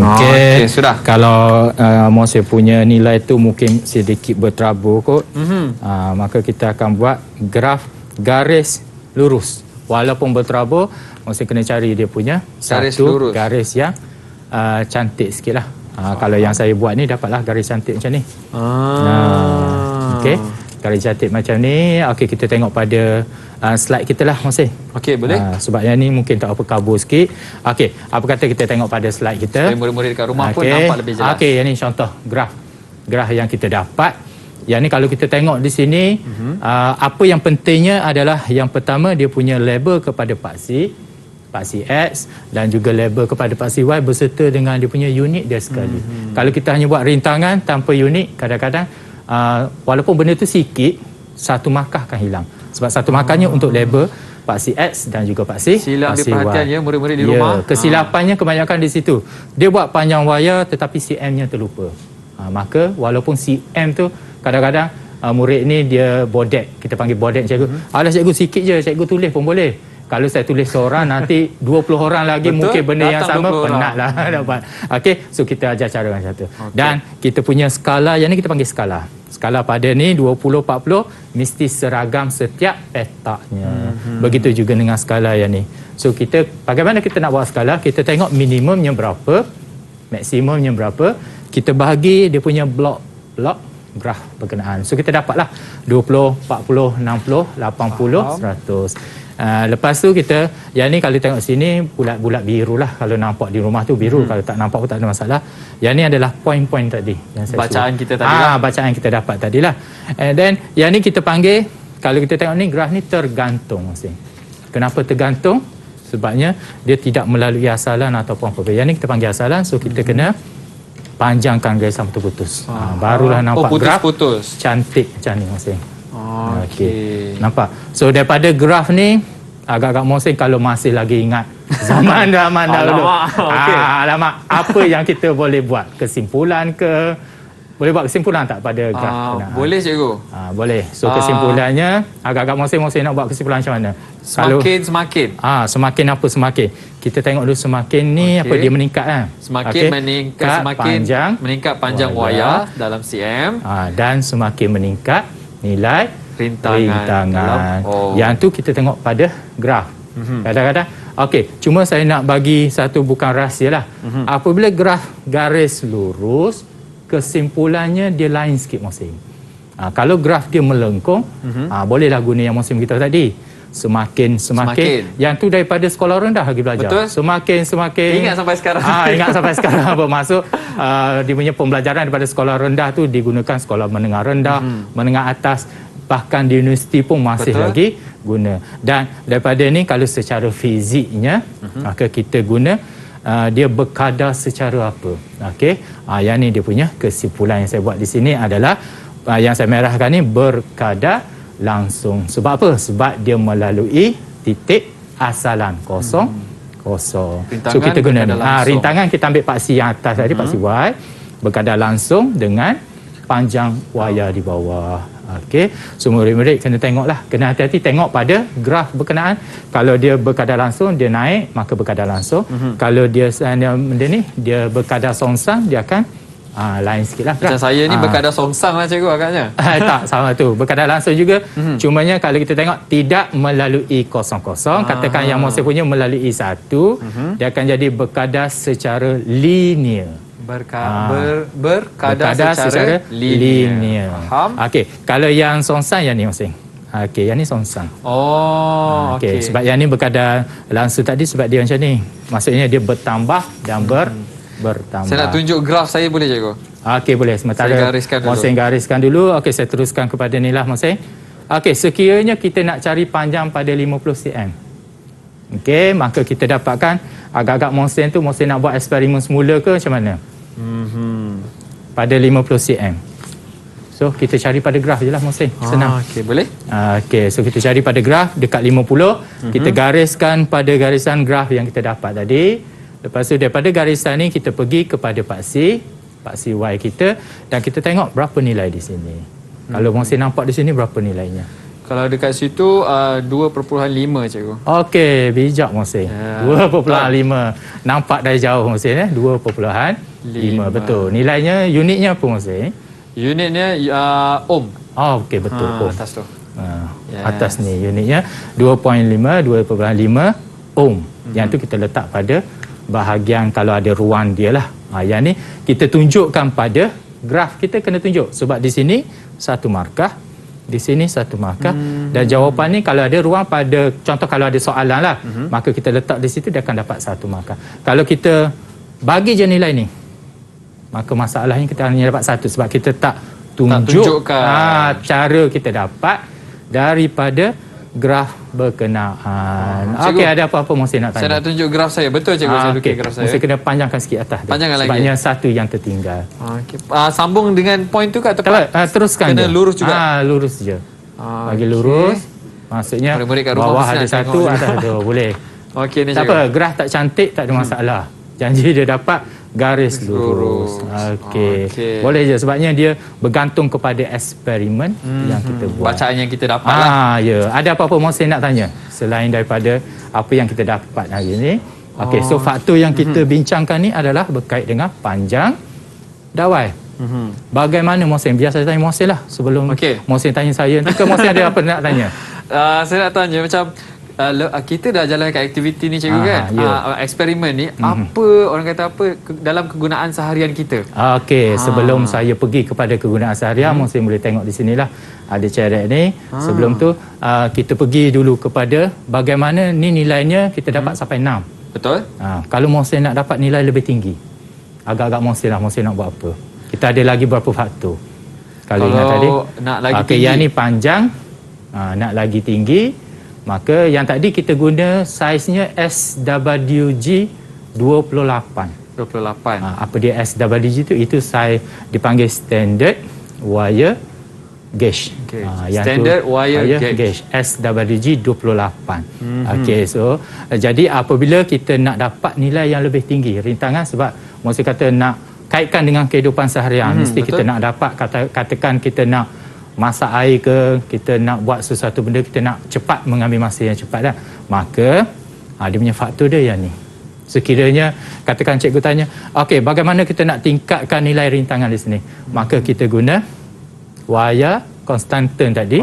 S3: Okey,
S2: sudah.
S3: Kalau Mohsin punya nilai tu mungkin sedikit berterabur kot. Maka kita akan buat graf garis lurus. Walaupun berterabur, Mohsin kena cari dia punya
S2: Garis
S3: satu
S2: lurus.
S3: garis yang cantik sikit lah. Kalau yang saya buat ni dapatlah garis cantik macam ni. Okey, garis cantik macam ni. Okey, kita tengok pada slide kita lah Mohsin.
S2: Okey, boleh.
S3: Sebab yang ni mungkin tak apa kabur sikit. Okey, apa kata kita tengok pada slide kita.
S2: Supaya murid-murid dekat rumah pun nampak lebih jelas.
S3: Okey, yang ni contoh graf yang kita dapat. Yang ni kalau kita tengok di sini, apa yang pentingnya adalah yang pertama dia punya label kepada paksi X dan juga label kepada paksi Y berserta dengan dia punya unit dia sekali. Kalau kita hanya buat rintangan tanpa unit, kadang-kadang walaupun benda tu sikit, satu markah akan hilang. Sebab satu markahnya untuk label paksi X dan juga paksi
S2: Sila ambil
S3: paksi
S2: perhatian
S3: Y.
S2: ya murid-murid di rumah.
S3: Kesilapannya kebanyakan di situ. Dia buat panjang wayar tetapi CM-nya terlupa. Maka walaupun CM tu kadang-kadang murid ni dia bodek. Kita panggil bodek cikgu. Alah cikgu sikit je, cikgu tulis pun boleh. Kalau saya tulis seorang nanti 20 orang lagi
S2: Betul?
S3: mungkin benda yang
S2: Datang
S3: sama
S2: 20
S3: penatlah dapat. Okey, so kita ajar cara macam tu. Dan kita punya skala yang ni kita panggil skala. Skala pada ni 20 40 mesti seragam setiap petaknya. Begitu juga dengan skala yang ni. So kita bagaimana kita nak buat skala? Kita tengok minimumnya berapa, maksimumnya berapa. Kita bahagi dia punya blok graf berkenaan. So kita dapatlah 20, 40, 60, 80, 100. Lepas tu kita yang ni kalau tengok sini bulat-bulat biru lah. Kalau nampak di rumah tu biru, kalau tak nampak pun tak ada masalah. Yang ni adalah poin-poin tadi yang saya
S2: Bacaan
S3: suruh.
S2: kita tadi lah.
S3: Bacaan kita dapat tadilah. And then yang ni kita panggil, kalau kita tengok ni graf ni tergantung. Kenapa tergantung? Sebabnya dia tidak melalui asalan ataupun apa. Yang ni kita panggil asalan, so kita kena panjangkan garisan putus-putus. Barulah nampak graf
S2: putus-putus.
S3: cantik macam ni Mohsin.
S2: Okey.
S3: Nampak? So daripada graf ni agak-agak Mohsin kalau masih lagi ingat zaman-zaman dahulu. Alamak, apa yang kita boleh buat? Kesimpulan ke? Boleh buat kesimpulan tak pada graf?
S2: Boleh cikgu.
S3: Boleh. So kesimpulannya agak-agak Mohsin nak buat kesimpulan macam mana?
S2: Semakin.
S3: Semakin apa semakin? Kita tengok dulu semakin ni apa dia meningkat kan?
S2: Semakin meningkat panjang wayar dalam cm
S3: dan semakin meningkat nilai rintangan. Yang tu kita tengok pada graf. Kadang-kadang cuma saya nak bagi satu bukan rahsia lah. Apabila graf garis lurus, kesimpulannya dia lain sikit Mohsin. Kalau graf dia melengkung, bolehlah guna yang Mohsin beritahu tadi. Semakin. Yang tu daripada sekolah rendah lagi belajar.
S2: Betul.
S3: Semakin.
S2: Ingat sampai sekarang.
S3: Ingat sampai sekarang. Bermaksud dia punya pembelajaran daripada sekolah rendah tu digunakan sekolah menengah rendah, menengah atas, bahkan di universiti pun masih lagi guna. Dan daripada ni kalau secara fiziknya maka kita guna dia berkadar secara apa. Okey. Yang ni dia punya kesimpulan yang saya buat di sini adalah yang saya merahkan ni berkadar langsung. Sebab apa? Sebab dia melalui titik asalan kosong. So kita guna ni. Rintangan kita ambil paksi yang atas tadi, paksi Y, berkadar langsung dengan panjang wayar di bawah. Okey, so murid-murid kena tengoklah, kena hati-hati tengok pada graf berkenaan. Kalau dia berkadar langsung, dia naik, maka berkadar langsung. Kalau dia benda ni dia berkadar songsang, dia akan lain sikit lah.
S2: Macam saya ni berkadar songsang lah cikgu agaknya.
S3: Tak, sama tu. Berkadar langsung juga. Cumanya kalau kita tengok tidak melalui kosong-kosong. Katakan yang Mohsin punya melalui satu, dia akan jadi berkadar secara linear.
S2: Berkadar secara linear. Faham?
S3: Okey, kalau yang songsang yang ni Mohsin. Okey, yang ni songsang.
S2: Okey.
S3: Sebab yang ni berkadar langsung tadi sebab dia macam ni. Maksudnya dia bertambah dan bertambah.
S2: Saya nak tunjuk graf saya boleh cikgu?
S3: Okey, boleh. Sementara
S2: saya gariskan dulu.
S3: Mohsin gariskan dulu. Okey, saya teruskan kepada ni lah Mohsin. Okey, sekiranya kita nak cari panjang pada 50 cm. Okey, maka kita dapatkan agak-agak Mohsin tu, Mohsin nak buat eksperimen semula ke macam mana? Pada 50 cm. So kita cari pada graf je lah Mohsin. Senang.
S2: Okey, boleh?
S3: Okey, so kita cari pada graf dekat 50. Kita gariskan pada garisan graf yang kita dapat tadi. Lepas tu daripada garisan ni kita pergi kepada paksi Y kita dan kita tengok berapa nilai di sini. Kalau Mohsin nampak di sini berapa nilainya?
S2: Kalau dekat situ 2.5 cikgu.
S3: Okey, bijak Mohsin. 2.5. Nampak dari jauh Mohsin 2.5. Betul. Nilainya, unitnya apa Mohsin?
S2: Unitnya ohm.
S3: Okey, betul. Ohm.
S2: Atas tu.
S3: Atas ni unitnya 2.5 ohm. Yang tu kita letak pada bahagian kalau ada ruang dia lah. Yang ni kita tunjukkan pada graf. Kita kena tunjuk sebab di sini satu markah, di sini satu markah dan jawapan ni kalau ada ruang pada contoh kalau ada soalan lah, maka kita letak di situ dia akan dapat satu markah. Kalau kita bagi je nilai ni, maka masalahnya kita hanya dapat satu sebab kita tak tunjukkan cara kita dapat daripada graf berkenaan. Okey, ada apa-apa Mohsin nak tanya?
S2: Saya nak tunjuk graf saya. Betul cikgu, saya tunjuk graf saya.
S3: Mohsin kena panjangkan sikit atas.
S2: Panjangkan lagi.
S3: Sebabnya satu yang tertinggal.
S2: Okey. Sambung dengan point tu ke atau
S3: teruskan
S2: kena
S3: je.
S2: Lurus juga?
S3: Lurus je. Bagi lurus. Maksudnya
S2: murid-murid kat rumah
S3: bawah ada satu, atas ada. Boleh.
S2: Okey ni cikgu.
S3: Tak apa, graf tak cantik tak ada masalah. Janji dia dapat garis lurus. Okey. Boleh je sebabnya dia bergantung kepada eksperimen yang kita buat.
S2: Bacaan yang kita dapat lah.
S3: Ya. Ada apa-apa Mohsin nak tanya selain daripada apa yang kita dapat hari ini? Okey, so faktor yang kita bincangkan ni adalah berkait dengan panjang dawai. Bagaimana Mohsin? Biar saya tanya Mohsin lah sebelum Mohsin tanya saya. Nanti ke Mohsin ada apa nak tanya?
S2: Saya nak tanya macam kita dah jalankan aktiviti ni cikgu kan? Eksperimen ni apa orang kata apa dalam kegunaan seharian kita?
S3: Okey, sebelum saya pergi kepada kegunaan seharian, Mohsin boleh tengok di sinilah ada carek ni. Sebelum tu kita pergi dulu kepada bagaimana ni nilainya kita dapat sampai 6.
S2: Betul?
S3: Kalau Mohsin nak dapat nilai lebih tinggi, agak-agak Mohsin lah Mohsin nak buat apa? Kita ada lagi berapa faktor? Kalau ingat tadi,
S2: nak lagi tinggi.
S3: Yang ni panjang, nak lagi tinggi. Maka yang tadi kita guna saiznya SWG 28.
S2: 28.
S3: Apa dia SWG tu? Itu saiz dipanggil standard wire gauge.
S2: Standard wire gauge.
S3: SWG 28. Okey, so jadi apabila kita nak dapat nilai yang lebih tinggi, rintangan sebab Mohsin kata nak kaitkan dengan kehidupan seharian, mesti kita nak dapat katakan kita nak masak air ke, kita nak buat sesuatu benda, kita nak cepat mengambil masa yang cepat dah. Maka dia punya faktor dia yang ni. Sekiranya katakan cikgu tanya, okey, bagaimana kita nak tingkatkan nilai rintangan di sini? Maka kita guna wayar konstanten tadi.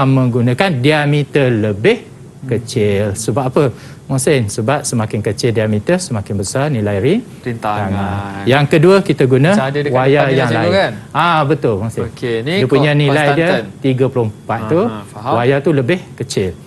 S3: Menggunakan diameter lebih kecil. Sebab apa Mohsin? Sebab semakin kecil diameter, semakin besar nilai rintangan. Yang kedua kita guna wayar yang lain. Kan? Betul Mohsin. Dia punya nilai dia 34 tu. Wayar tu lebih kecil.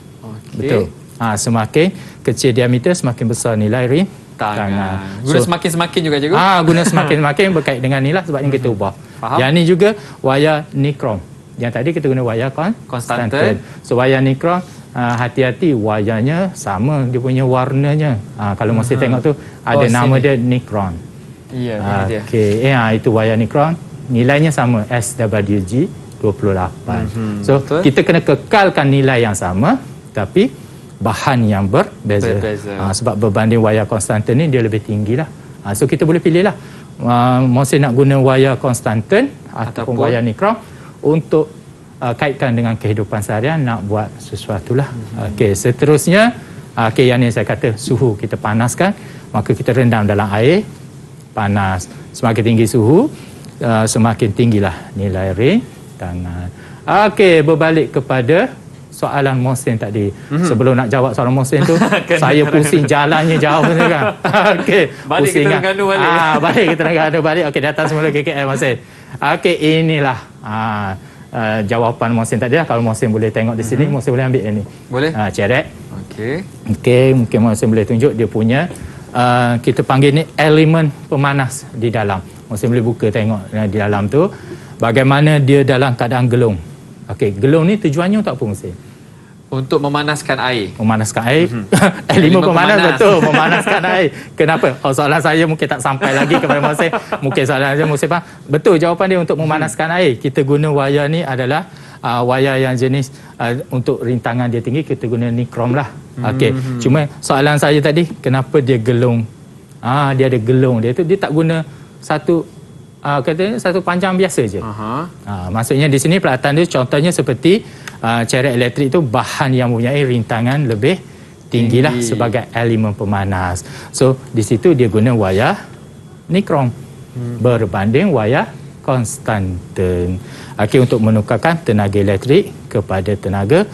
S3: Betul. Semakin kecil diameter, semakin besar nilai rintangan.
S2: Guna semakin-semakin juga cikgu?
S3: Guna semakin-semakin berkait dengan ni lah sebabnya kita ubah. Yang ni juga wayar nikrom. Yang tadi kita guna wayar konstanten. So wayar nikrom hati-hati wayarnya sama dia punya warnanya. Kalau Mohsin tengok tu ada
S2: sini.
S3: nama dia Nikron.
S2: Ya, ini dia.
S3: Okey, itu wayar Nikron. Nilainya sama SWG 28. So
S2: Betul.
S3: kita kena kekalkan nilai yang sama tapi bahan yang berbeza. Sebab berbanding wayar konstanten ni dia lebih tinggi lah. So kita boleh pilih lah. Mohsin nak guna wayar konstanten ataupun wayar Nikron untuk kaitkan dengan kehidupan seharian, nak buat sesuatu lah. Okey, seterusnya yang ni saya kata suhu kita panaskan, maka kita rendam dalam air panas. Semakin tinggi suhu, semakin tinggilah nilai rintangan. Okey, berbalik kepada soalan Mohsin tadi. Sebelum nak jawab soalan Mohsin tu, saya pusing jalannya jauh ni kan. Okey,
S2: Balik ke Terengganu balik.
S3: Balik ke Terengganu balik. Okey, datang semula KKL Mohsin. Okey, inilah jawapan Mohsin tadi lah. Kalau Mohsin boleh tengok di sini, Mohsin boleh ambil ini.
S2: Boleh?
S3: Cerek.
S2: Okey.
S3: Okey, mungkin Mohsin boleh tunjuk dia punya kita panggil ni elemen pemanas di dalam. Mohsin boleh buka tengok di dalam tu bagaimana dia dalam keadaan gelung. Okey, gelung ni tujuannya untuk apa Mohsin?
S2: Untuk memanaskan air.
S3: Memanaskan air. Elemen pemanas betul, memanaskan air. Kenapa? Soalan saya mungkin tak sampai lagi kepada Mohsin. Mungkin soalan saya Mohsin faham. Betul, jawapan dia untuk memanaskan air. Kita guna wayar ni adalah wayar yang jenis untuk rintangan dia tinggi, kita guna nikrom lah. Okey. Cuma soalan saya tadi, kenapa dia gelung? Dia ada gelung dia tu, dia tak guna satu katanya satu panjang biasa je. Maksudnya di sini peralatan dia contohnya seperti cerek elektrik tu bahan yang mempunyai rintangan lebih tinggilah sebagai elemen pemanas. So di situ dia guna wayar nikrom berbanding wayar konstanten. Okey, untuk menukarkan tenaga elektrik kepada tenaga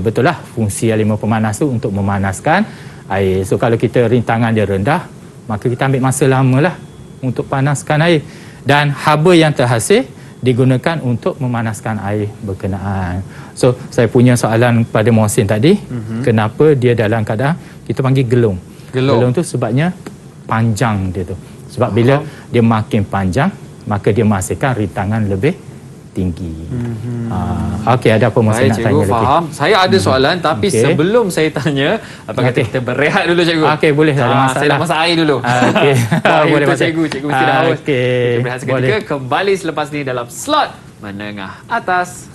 S3: betul lah fungsi elemen pemanas tu untuk memanaskan air. So kalau kita rintangan dia rendah, maka kita ambil masa lamalah untuk panaskan air. Dan haba yang terhasil digunakan untuk memanaskan air berkenaan. So, saya punya soalan pada Mohsin tadi, kenapa dia dalam keadaan kita panggil gelung. Gelung tu sebabnya panjang dia tu. Sebab bila dia makin panjang, maka dia menghasilkan rintangan lebih tinggi. Okey, ada apa Mohsin nak tanya lagi?
S2: Faham. Saya ada soalan tapi sebelum saya tanya, apa kata kita berehat dulu cikgu?
S3: Okey, boleh, tak ada masalah.
S2: Saya nak masak air dulu.
S3: Okey.
S2: Boleh masak. Cikgu mesti dah haus.
S3: Okey.
S2: Kita berehat seketika, kembali selepas ni dalam slot menengah atas.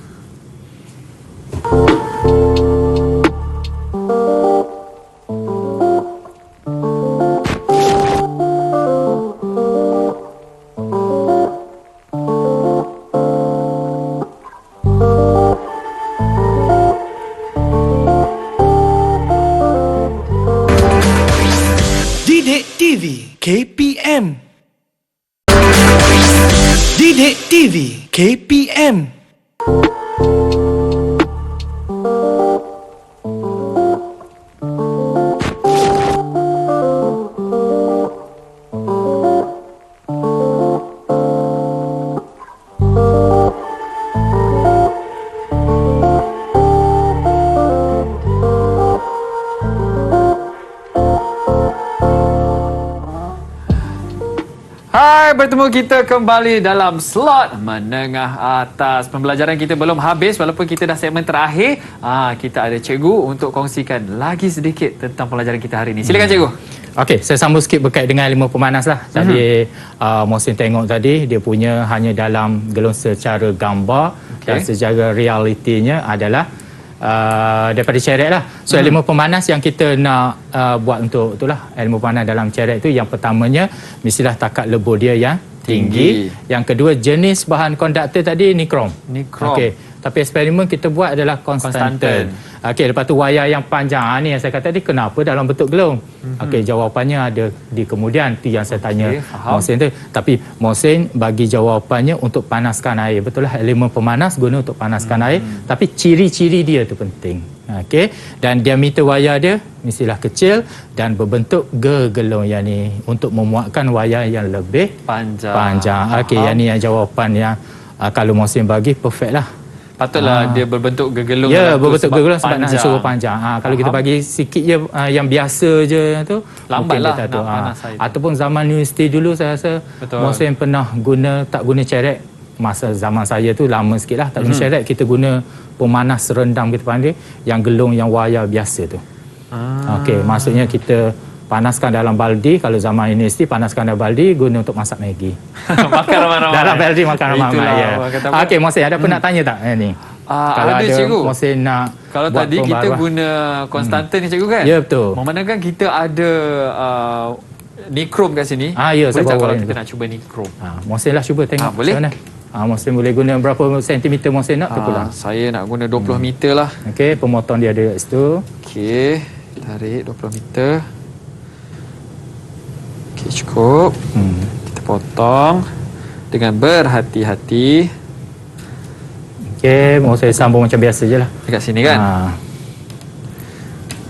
S1: Didik TV KPM. Didik TV KPM.
S2: Hai, bertemu kita kembali dalam slot menengah atas. Pembelajaran kita belum habis walaupun kita dah segmen terakhir. Kita ada cikgu untuk kongsikan lagi sedikit tentang pelajaran kita hari ini. Silakan cikgu.
S3: Okey, saya sambung sikit berkait dengan elemen pemanas lah. Tadi Mohsin tengok tadi dia punya hanya dalam gelung secara gambar dan secara realitinya adalah daripada cerek lah. So elemen pemanas yang kita nak buat untuk itulah elemen pemanas dalam cerek itu, yang pertamanya mestilah takat lebur dia yang tinggi. Yang kedua, jenis bahan konduktor tadi nikrom. Okey. Tapi eksperimen kita buat adalah konstanten. Okey, lepas tu wayar yang panjang. Ni yang saya kata tadi, kenapa dalam bentuk gelung? Okey, jawapannya ada di kemudian. Itu yang saya tanya Mohsin tu. Tapi Mohsin bagi jawapannya untuk panaskan air. Betul lah, elemen pemanas guna untuk panaskan air. Tapi ciri-ciri dia tu penting. Okey, dan diameter wayar dia mestilah kecil dan berbentuk gergelung yang ni untuk memuatkan wayar yang lebih panjang. Okey, yang ni yang jawapan yang kalau Mohsin bagi perfect lah.
S2: Patutlah dia berbentuk gergelung.
S3: Ya, berbentuk gergelung sebab nak suruh panjang. Kalau kita bagi sikit je yang biasa je tu,
S2: lambatlah
S3: nak panas air. Ataupun zaman universiti dulu saya rasa Mohsin pernah tak guna cerek masa zaman saya tu lama sikit lah, tak guna syarat, kita guna pemanas rendam kita panggil, yang gelung yang wayar biasa tu. Okey, maksudnya kita panaskan dalam baldi. Kalau zaman universiti, panaskan dalam baldi guna untuk masak Maggi.
S2: Makan ramai-ramai.
S3: Dalam baldi makan ramai-ramai. Ya.
S2: Itulah,
S3: Okey, Mohsin ada apa nak tanya tak ni? Kalau
S2: ada,
S3: ada
S2: cikgu.
S3: Mohsin nak
S2: Kalau
S3: buat
S2: tadi kita
S3: pembaharuan.
S2: guna konstanten ni cikgu kan?
S3: Ya, betul.
S2: Memandangkan kita ada nikrom kat sini.
S3: Ya, saya
S2: boleh tak
S3: bawa
S2: kalau
S3: ni
S2: kita
S3: tu.
S2: nak cuba nikrom?
S3: Mohsin lah cuba tengok.
S2: Boleh?
S3: Macam mana? Mohsin boleh guna berapa sentimeter Mohsin nak terpulang?
S2: Saya nak guna 20 meter lah.
S3: Okey, pemotong dia ada kat situ.
S2: Okey, tarik 20 meter. Okey, cukup. Kita potong dengan berhati-hati.
S3: Okey, Mohsin sambung macam biasa je lah.
S2: Dekat sini kan?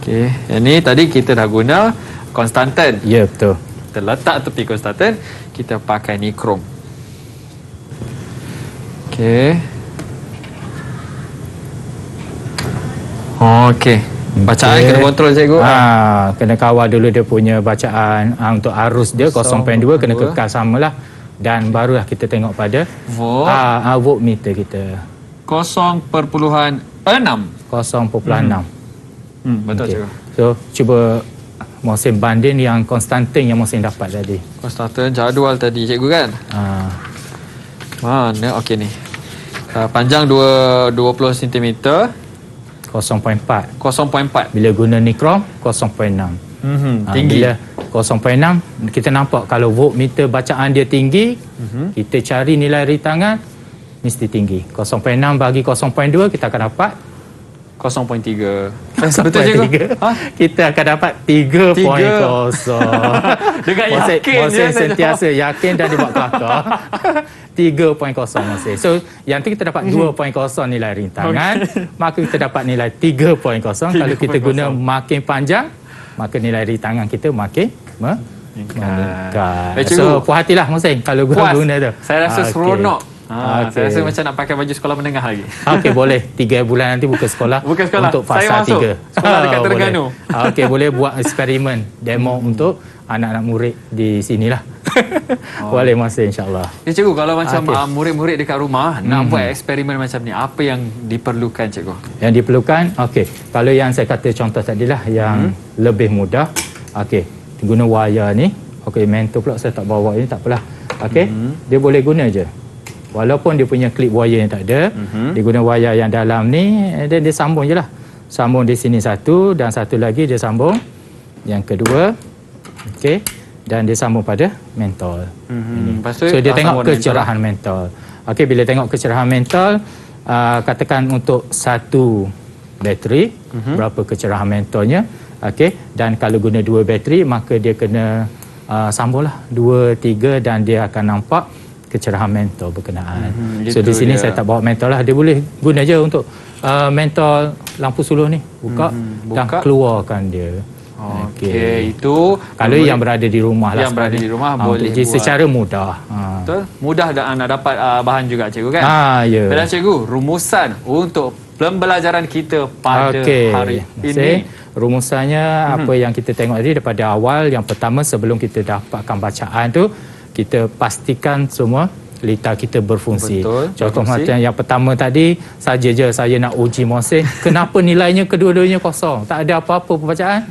S2: Okey, yang ni tadi kita dah guna konstanten.
S3: Ya, betul.
S2: Kita letak tepi konstanten, kita pakai nikrom. Okey. Okey. Bacaan kena kontrol cikgu.
S3: Kena kawal dulu dia punya bacaan. Untuk arus dia 0.2 kena kekal samalah. Dan barulah kita tengok pada
S2: Volt.
S3: voltmeter kita.
S2: 0.6.
S3: 0.6.
S2: Betul
S3: Okey.
S2: cikgu.
S3: So, cuba Mohsin banding yang konstantin yang Mohsin dapat tadi.
S2: Konstanten jadual tadi cikgu kan? Mana? Okey ni. Panjang 20 cm.
S3: 0.4.
S2: 0.4.
S3: Bila guna nikrom 0.6.
S2: Tinggi.
S3: Bila 0.6 kita nampak kalau voltmeter bacaan dia tinggi, kita cari nilai ritangan mesti tinggi. 0.6 bagi 0.2 kita akan dapat
S2: 0.3. Betul cikgu?
S3: Kita akan dapat 3.0.
S2: Dengan yakin
S3: Mohsin
S2: je.
S3: sentiasa yakin dan dia buat kelakar. 3.0 Mohsin. So yang tu kita dapat 2.0 nilai rintangan, maka kita dapat nilai 3.0. Kalau kita guna makin panjang, maka nilai rintangan kita makin meningkat. So puas hatilah Mohsin kalau guna tu.
S2: Saya rasa seronok.
S3: Okey.
S2: Saya rasa macam nak pakai baju sekolah menengah lagi.
S3: Okey, boleh. 3 bulan nanti buka sekolah.
S2: Buka sekolah.
S3: Untuk
S2: Saya
S3: fasa
S2: masuk
S3: 3.
S2: sekolah dekat Terengganu.
S3: Okey, boleh buat eksperimen demo untuk anak-anak murid di sinilah. Boleh masa insya-Allah.
S2: Ya cikgu, kalau macam murid-murid dekat rumah nak buat eksperimen macam ni, apa yang diperlukan cikgu?
S3: Yang diperlukan, okey. Kalau yang saya kata contoh tadilah yang lebih mudah, okey, guna wayar ni. Okey, mentor pula saya tak bawa ini, tak apalah. Okey, dia boleh guna je. Walaupun dia punya klip wire yang tak ada, dia guna wayar yang dalam ni, dan dia sambung je lah. Sambung di sini satu, dan satu lagi dia sambung yang kedua. Okey, dan dia sambung pada mentol. So dia tengok kecerahan mentol. Okey, bila tengok kecerahan mentol, katakan untuk satu bateri, berapa kecerahan mentolnya. Okey, dan kalau guna 2 bateri, maka dia kena sambunglah 2, 3 dan dia akan nampak kecerahan mentol berkenaan. So di sini saya tak bawa mentol lah. Dia boleh guna je untuk mentol lampu suluh ni. Buka dan keluarkan dia.
S2: Okey, itu
S3: kalau yang berada di rumah lah.
S2: Yang berada di rumah boleh
S3: buat secara mudah.
S2: Betul. Mudah nak dapat bahan juga cikgu kan?
S3: Ya.
S2: Dan cikgu, rumusan untuk pembelajaran kita pada hari ini.
S3: Rumusannya apa yang kita tengok tadi daripada awal. Yang pertama, sebelum kita dapatkan bacaan tu, kita pastikan semua litar kita berfungsi.
S2: Betul,
S3: Contoh macam yang pertama tadi, saja je saya nak uji Mohsin, kenapa nilainya kedua-duanya kosong? Tak ada apa-apa pembacaan.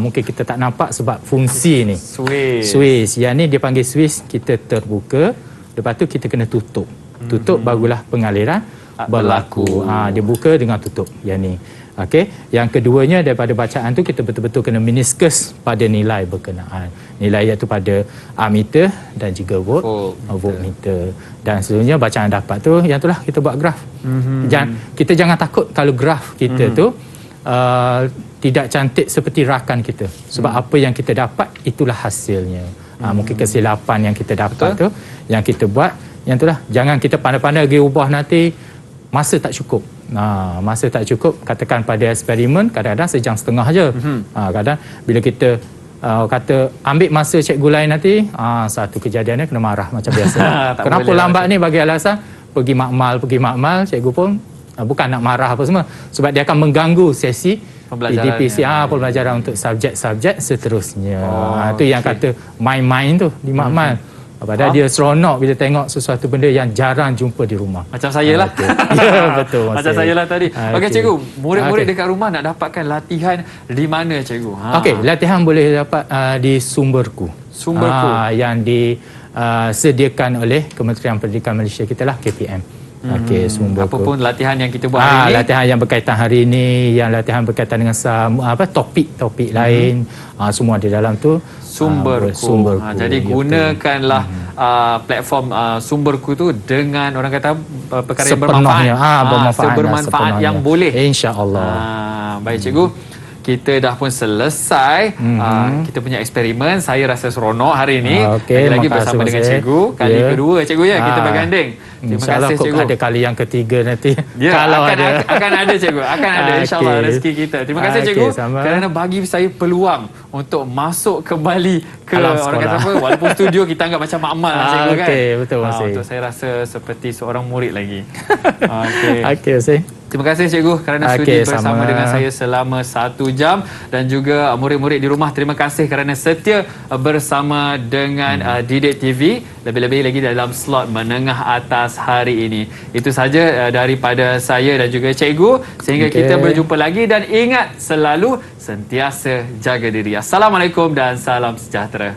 S3: Mungkin kita tak nampak sebab fungsi ni. Switch. Yang ni dia panggil switch, kita terbuka. Lepas tu kita kena tutup. Tutup barulah pengaliran berlaku. Dia buka dengan tutup. Yang ni. Okey, yang keduanya daripada bacaan tu kita betul-betul kena meniskus pada nilai berkenaan. Nilai iaitu pada ammeter dan juga voltmeter. Dan seterusnya bacaan dapat tu, yang itulah kita buat graf. Kita jangan takut kalau graf kita tu tidak cantik seperti rakan kita. Sebab apa yang kita dapat itulah hasilnya. Mungkin kesilapan yang kita dapat tu yang kita buat, yang itulah jangan kita pandai-pandai pergi ubah nanti masa tak cukup. Masa tak cukup, katakan pada eksperimen kadang-kadang sejam setengah je. Kadang bila kita kata ambil masa cikgu lain nanti, satu kejadiannya kena marah macam biasa. Kenapa lambat ni bagi alasan pergi makmal, cikgu pun bukan nak marah apa semua, sebab dia akan mengganggu sesi PDPC, pembelajaran untuk subjek-subjek seterusnya. Itu yang kata main-main tu di makmal. Padahal dia seronok bila tengok sesuatu benda yang jarang jumpa di rumah.
S2: Macam saya lah.
S3: Okay. Ya, betul.
S2: Macam saya lah tadi. Okey, cikgu, murid-murid
S3: Okey.
S2: dekat rumah nak dapatkan latihan di mana, cikgu?
S3: Okey, latihan boleh dapat di Sumberku.
S2: Sumberku.
S3: Yang disediakan oleh Kementerian Pendidikan Malaysia kita lah, KPM. Okey, Sumberku.
S2: Apa pun latihan yang kita buat hari ini.
S3: Latihan yang berkaitan hari ini, yang latihan berkaitan dengan topik-topik lain, semua di dalam tu.
S2: Sumberku. Jadi gunakanlah platform Sumberku tu dengan orang kata perkara yang bermanfaat. Bermanfaat yang boleh.
S3: InsyaAllah.
S2: Baik, cikgu. Kita dah pun selesai kita punya eksperimen. Saya rasa seronok hari ini. Lagi bersama dengan cikgu. Kali kedua, cikgu, ya, kita berganding. Terima kasih, cikgu.
S3: Ada kali yang ketiga nanti.
S2: Ya,
S3: kalau
S2: akan ada, cikgu. Akan ada, insyaAllah, rezeki kita. Terima kasih, cikgu, kerana bagi saya peluang untuk masuk kembali ke orang kata apa, walaupun studio kita anggap macam amal lah, cikgu, kan.
S3: Betul,
S2: untuk saya rasa seperti seorang murid lagi.
S3: Okey,
S2: terima kasih, cikgu, kerana sudi bersama dengan saya selama 1 jam. Dan juga murid-murid di rumah, terima kasih kerana setia bersama dengan Didik TV. Lebih-lebih lagi dalam slot menengah atas hari ini. Itu saja daripada saya dan juga cikgu. Sehingga kita berjumpa lagi. Dan ingat, selalu sentiasa jaga diri. Assalamualaikum dan salam sejahtera.